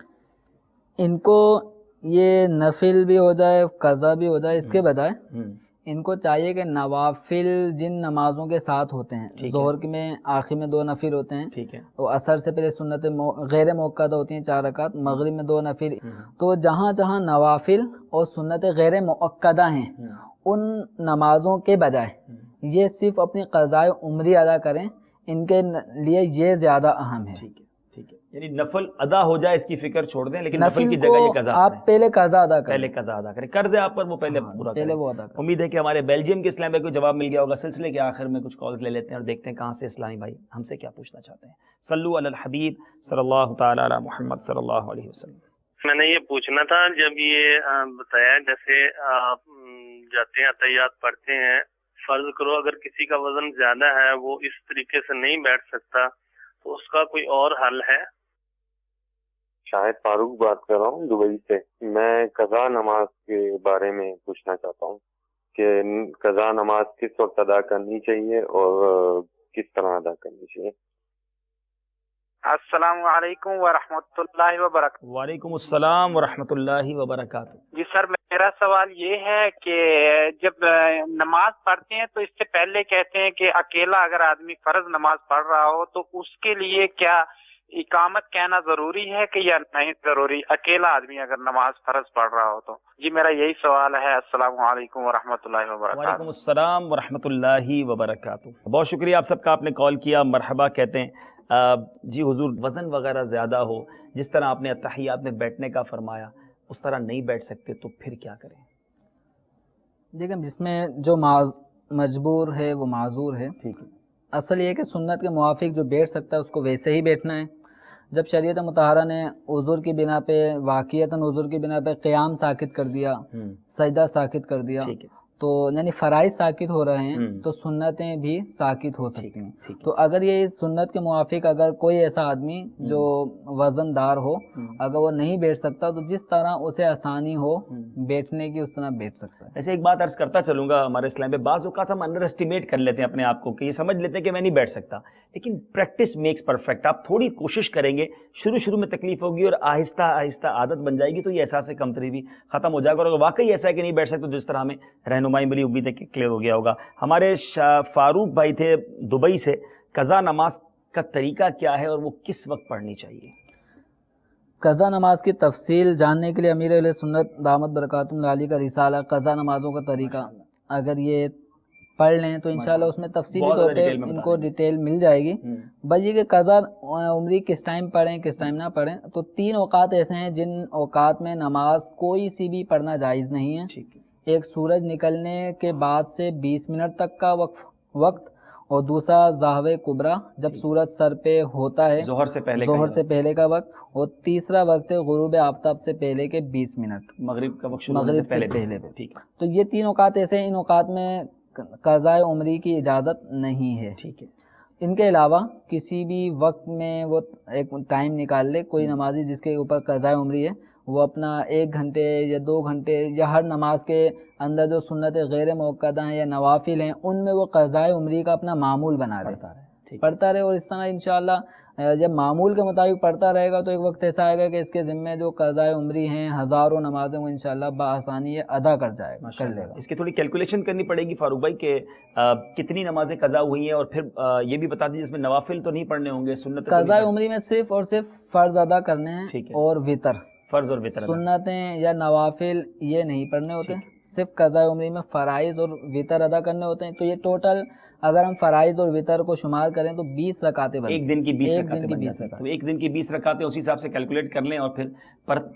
ان کو یہ نفل بھی ہو جائے قضا بھی ہو جائے، اس کے بجائے ان کو چاہیے کہ نوافل جن نمازوں کے ساتھ ہوتے ہیں، ظہر میں آخر میں 2 نفل ہوتے ہیں، تو عصر سے پہلے سنت غیر موقعہ ہوتی ہیں 4 رکعت، مغرب میں 2 نفل، تو جہاں جہاں نوافل اور سنت غیر موقعہ ہیں ان نمازوں کے بجائے یہ صرف اپنی قضاء عمری ادا کریں، ان کے لیے یہ زیادہ اہم ہے۔ ٹھیک ہے، یعنی نفل ادا ہو جائے اس کی فکر چھوڑ دیں، لیکن نفل کی جگہ یہ قضا آپ پہلے قضا ادا کریں، پہلے قضا ادا کریں، قرض ہے آپ پر وہ پہلے پورا کریں، وہ ادا کریں۔ امید ہے کہ ہمارے بیلجیم کے اسلامی بھائی کو جواب مل گیا ہوگا۔ سلسلے کے آخر میں کچھ کالز لے لیتے ہیں اور دیکھتے ہیں کہاں سے اسلامی بھائی ہم سے کیا پوچھنا چاہتے ہیں۔ صلو علی الحبیب صلی اللہ تعالی علی محمد صلی اللہ علیہ وسلم۔ میں نے یہ پوچھنا تھا، جب یہ بتایا جیسے آپ جاتے ہیں اتحیات پڑھتے ہیں، فرض کرو اگر کسی کا وزن زیادہ ہے وہ اس طریقے سے نہیں بیٹھ سکتا تو اس کا کوئی اور حل ہے؟ شاہد فاروق بات کر رہا ہوں دبئی سے. میں قضا نماز کے بارے میں پوچھنا چاہتا ہوں کہ قضا نماز کس وقت ادا کرنی چاہیے اور کس طرح ادا کرنی چاہیے. السلام علیکم ورحمۃ اللہ وبرکاتہ. وعلیکم السلام ورحمۃ اللہ وبرکاتہ. جی سر میرا سوال یہ ہے کہ جب نماز پڑھتے ہیں تو اس سے پہلے کہتے ہیں کہ اکیلا اگر آدمی فرض نماز پڑھ رہا ہو تو اس کے لیے کیا اقامت کہنا ضروری ہے کہ یا نہیں ضروری، اکیلا آدمی اگر نماز فرض پڑھ رہا ہو تو؟ جی میرا یہی سوال ہے. السلام علیکم ورحمۃ اللہ وبرکاتہ. وعلیکم السلام ورحمۃ اللہ وبرکاتہ. بہت شکریہ آپ سب کا، آپ نے کال کیا، مرحبا کہتے ہیں. جی حضور، وزن وغیرہ زیادہ ہو، جس طرح آپ نے اتحیات میں بیٹھنے کا فرمایا اس طرح نہیں بیٹھ سکتے تو پھر کیا کریں؟ دیکھیں جس میں جو مجبور ہے وہ معذور ہے. ٹھیک ہے. اصل یہ ہے کہ سنت کے موافق جو بیٹھ سکتا ہے اس کو ویسے ہی بیٹھنا ہے. جب شریعت مطہرہ نے عذر کی بنا پہ واقعتاً عذر کی بنا پہ قیام ساکت کر دیا، سجدہ ساکت کر دیا، تو یعنی فرائض ساکت ہو رہے ہیں تو سنتیں بھی ساکت ہو سکتی ہیں. تو اگر یہ سنت کے موافق اگر کوئی ایسا آدمی جو وزن دار ہو اگر وہ نہیں بیٹھ سکتا تو جس طرح اسے آسانی ہو بیٹھنے کی اس طرح بیٹھ سکتا ہے. ایسے ایک بات عرض کرتا چلوں گا، ہمارے اسلام میں بعض اوقات ہم انڈر اسٹیمیٹ کر لیتے ہیں اپنے آپ کو کہ یہ سمجھ لیتے ہیں کہ میں نہیں بیٹھ سکتا، لیکن پریکٹس میکس پرفیکٹ. آپ تھوڑی کوشش کریں گے، شروع میں تکلیف ہوگی اور آہستہ آہستہ عادت بن جائے گی تو یہ احساس کمتری بھی ختم ہو جائے گا. اور اگر واقعی ایسا ہے کہ نہیں بیٹھ سکتے تو جس طرح ہمیں رہنمائی ملی، امید ہے کہ کلیئر ہو گیا ہوگا. ہمارے فاروق بھائی تھے دبئی سے، قضا نماز کا طریقہ کیا ہے اور وہ کس وقت پڑھنی چاہیے؟ قضا نماز کی تفصیل جاننے کے لیے امیر اہل سنت دامت برکاتہم علی کا رسالہ قضا نمازوں کا طریقہ اگر یہ پڑھ لیں تو انشاءاللہ اس میں تفصیلی طور پہ ان کو ڈیٹیل مل جائے گی. بس یہ کہ قضا عمری کس ٹائم پڑھیں کس ٹائم نہ پڑھیں، تو 3 اوقات ایسے ہیں جن اوقات میں نماز کوئی سی بھی پڑھنا جائز نہیں ہے. ایک سورج نکلنے کے بعد سے 20 منٹ تک کا وقت، اور دوسرا ظہوِ کبریٰ جب سورج سر پہ ہوتا ہے ظہر سے پہلے کا وقت، اور تیسرا وقت ہے غروب آفتاب سے پہلے کے 20 منٹ، مغرب کا وقت شروع سے پہلے. تو یہ 3 اوقات ایسے ہیں، ان اوقات میں قضاء عمری کی اجازت نہیں ہے. ٹھیک ہے. ان کے علاوہ کسی بھی وقت میں وہ ایک ٹائم نکال لے، کوئی نمازی جس کے اوپر قضاء عمری ہے وہ اپنا 1 گھنٹے یا 2 گھنٹے یا ہر نماز کے اندر جو سنت غیر موقدہ ہیں یا نوافل ہیں ان میں وہ قضاء عمری کا اپنا معمول بنا پڑھتا رہے. اور اس طرح انشاءاللہ جب معمول کے مطابق پڑھتا رہے گا تو ایک وقت ایسا آئے گا کہ اس کے ذمے جو قضاء عمری ہیں ہزاروں نمازیں وہ انشاءاللہ بآسانی ادا کر لے گا. اس کی تھوڑی کیلکولیشن کرنی پڑے گی فاروق بھائی کہ کتنی نمازیں قضا ہوئی ہیں، اور پھر یہ بھی بتا دیجیے اس میں نوافل تو نہیں پڑھنے ہوں گے؟ سنت قضاء عمری میں صرف اور صرف فرض ادا کرنے ہیں اور وطر، فرض اور وطر، سنتیں یا نوافل یہ نہیں پڑھنے ہوتے. صرف قضاء عمری میں فرائض اور وطر ادا کرنے ہوتے ہیں. تو یہ ٹوٹل اگر ہم فرائض اور وطر کو شمار کریں تو 20 رکعتیں بنتی ہیں. ایک دن کی 20 رکعتیں. تو ایک دن کی 20 رکعتیں اسی حساب سے کیلکولیٹ کر لیں اور پھر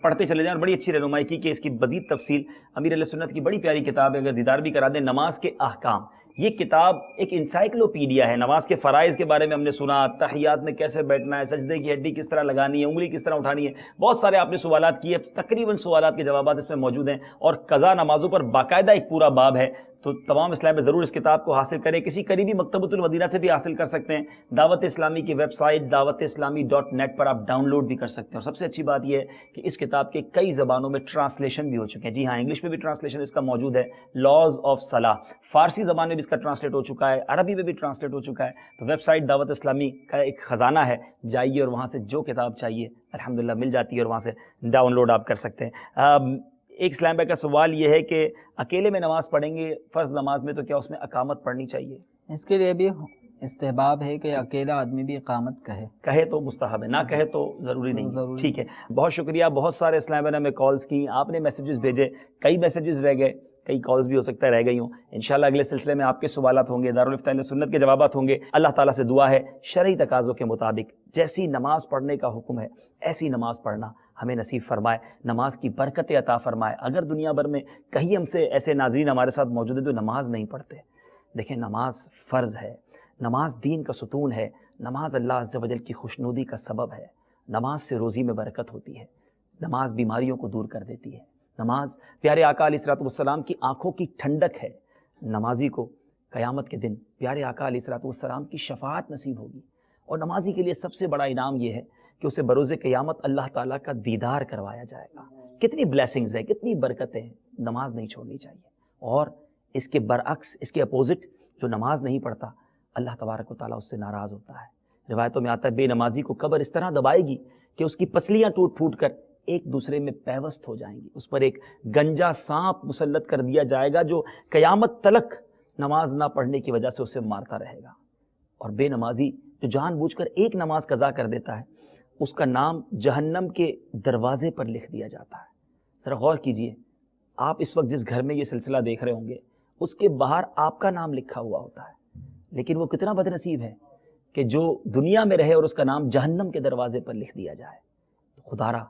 پڑھتے چلے جائیں. اور بڑی اچھی رہنمائی کی کہ اس کی مزید تفصیل امیر علیہ سنت کی بڑی پیاری کتاب ہے، اگر دیدار بھی کرا دیں، نماز کے احکام. یہ کتاب ایک انسائکلوپیڈیا ہے. نماز کے فرائض کے بارے میں ہم نے سنا، تحیات میں کیسے بیٹھنا ہے، سجدے کی ہڈی کس طرح لگانی ہے، انگلی کس طرح اٹھانی ہے، بہت سارے آپ نے سوالات کیے. تقریباً سوالات کے جوابات اس میں موجود ہیں، اور قضا نمازوں پر باقاعدہ ایک پورا باب ہے. تو تمام اسلام میں ضرور اس کتاب کو حاصل کریں. کسی قریبی مکتبۃ المدینہ سے بھی حاصل کر سکتے ہیں. دعوت اسلامی کی ویب سائٹ dawatIslami.net پر آپ ڈاؤن لوڈ بھی کر سکتے ہیں. اور سب سے اچھی بات یہ ہے کہ اس کتاب کے کئی زبانوں میں ٹرانسلیشن بھی ہو چکے ہیں. جی ہاں، انگلش میں بھی ٹرانسلیشن اس کا موجود ہے. لاز آف صلاح فارسی زبان میں بھی اس کا ٹرانسلیٹ ہو چکا ہے، عربی میں بھی ٹرانسلیٹ ہو چکا ہے. تو ویب سائٹ دعوت اسلامی کا ایک خزانہ ہے، جائیے اور وہاں سے جو کتاب چاہیے الحمدللہ مل جاتی ہے اور وہاں سے ڈاؤن لوڈ آپ کر سکتے ہیں. ایک اسلام بھائی کا سوال یہ ہے کہ اکیلے میں نماز پڑھیں گے فرض نماز میں تو کیا اس میں اقامت پڑھنی چاہیے؟ اس کے لیے بھی استحباب ہے کہ اکیلا آدمی بھی اقامت کہے تو مستحب ہے، نہ کہے تو ضروری نہیں. ٹھیک ہے، بہت شکریہ. بہت سارے اسلام بھائی نے ہمیں کالز کی، آپ نے میسیجز بھیجے، کئی میسیجز رہ گئے، کئی کالز بھی ہو سکتا ہے رہ گئی ہوں. انشاءاللہ اگلے سلسلے میں آپ کے سوالات ہوں گے، دارالفتہ اہل سنت کے جوابات ہوں گے. اللہ تعالیٰ سے دعا ہے شرعی تقاضوں کے مطابق جیسی نماز پڑھنے کا حکم ہے ایسی نماز پڑھنا ہمیں نصیب فرمائے، نماز کی برکت عطا فرمائے. اگر دنیا بھر میں کہیں ہم سے ایسے ناظرین ہمارے ساتھ موجود ہیں تو نماز نہیں پڑھتے، دیکھیں نماز فرض ہے، نماز دین کا ستون ہے، نماز اللہ عز و جل کی خوشنودی کا سبب ہے. نماز سے روزی میں برکت ہوتی ہے، نماز بیماریوں کو دور کر دیتی ہے. نماز پیارے آقا علیہ الصلوۃ والسلام کی آنکھوں کی ٹھنڈک ہے. نمازی کو قیامت کے دن پیارے آقا علیہ الصلوۃ والسلام کی شفاعت نصیب ہوگی. اور نمازی کے لیے سب سے بڑا انعام یہ ہے کہ اسے بروز قیامت اللہ تعالیٰ کا دیدار کروایا جائے گا. کتنی بلیسنگز ہیں, کتنی برکتیں ہیں. نماز نہیں چھوڑنی چاہیے. اور اس کے برعکس, اس کے اپوزٹ, جو نماز نہیں پڑھتا اللہ تبارک و تعالیٰ اس سے ناراض ہوتا ہے. روایتوں میں آتا ہے بے نمازی کو قبر اس طرح دبائے گی کہ اس کی پسلیاں ٹوٹ پھوٹ کر ایک دوسرے میں پیوست ہو جائیں گی. اس پر ایک گنجا سانپ مسلط کر دیا جائے گا جو قیامت تلک نماز نہ پڑھنے کی وجہ سے اسے مارتا رہے گا. اور بے نمازی جو جان بوجھ کر ایک نماز قضا کر دیتا ہے اس کا نام جہنم کے دروازے پر لکھ دیا جاتا ہے. ذرا غور کیجئے, آپ اس وقت جس گھر میں یہ سلسلہ دیکھ رہے ہوں گے اس کے باہر آپ کا نام لکھا ہوا ہوتا ہے, لیکن وہ کتنا بد نصیب ہے کہ جو دنیا میں رہے اور اس کا نام جہنم کے دروازے پر لکھ دیا جائے. تو خدا را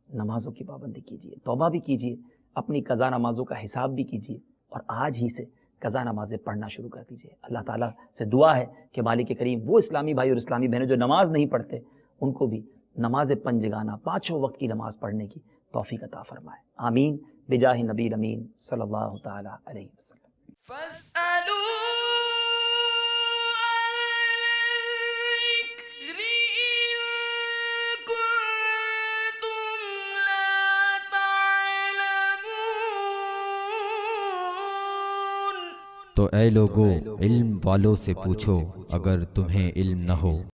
نمازوں کی پابندی کیجئے, توبہ بھی کیجئے, اپنی قضا نمازوں کا حساب بھی کیجئے اور آج ہی سے قضا نمازیں پڑھنا شروع کر دیجئے. اللہ تعالیٰ سے دعا ہے کہ مالک کریم وہ اسلامی بھائی اور اسلامی بہنیں جو نماز نہیں پڑھتے ان کو بھی نماز پنجگانہ 5 وقت کی نماز پڑھنے کی توفیق عطا فرمائے. آمین بجاہ نبی امین صلی اللہ تعالی علیہ وسلم. تو اے لوگو علم والوں سے پوچھو اگر تمہیں علم نہ ہو.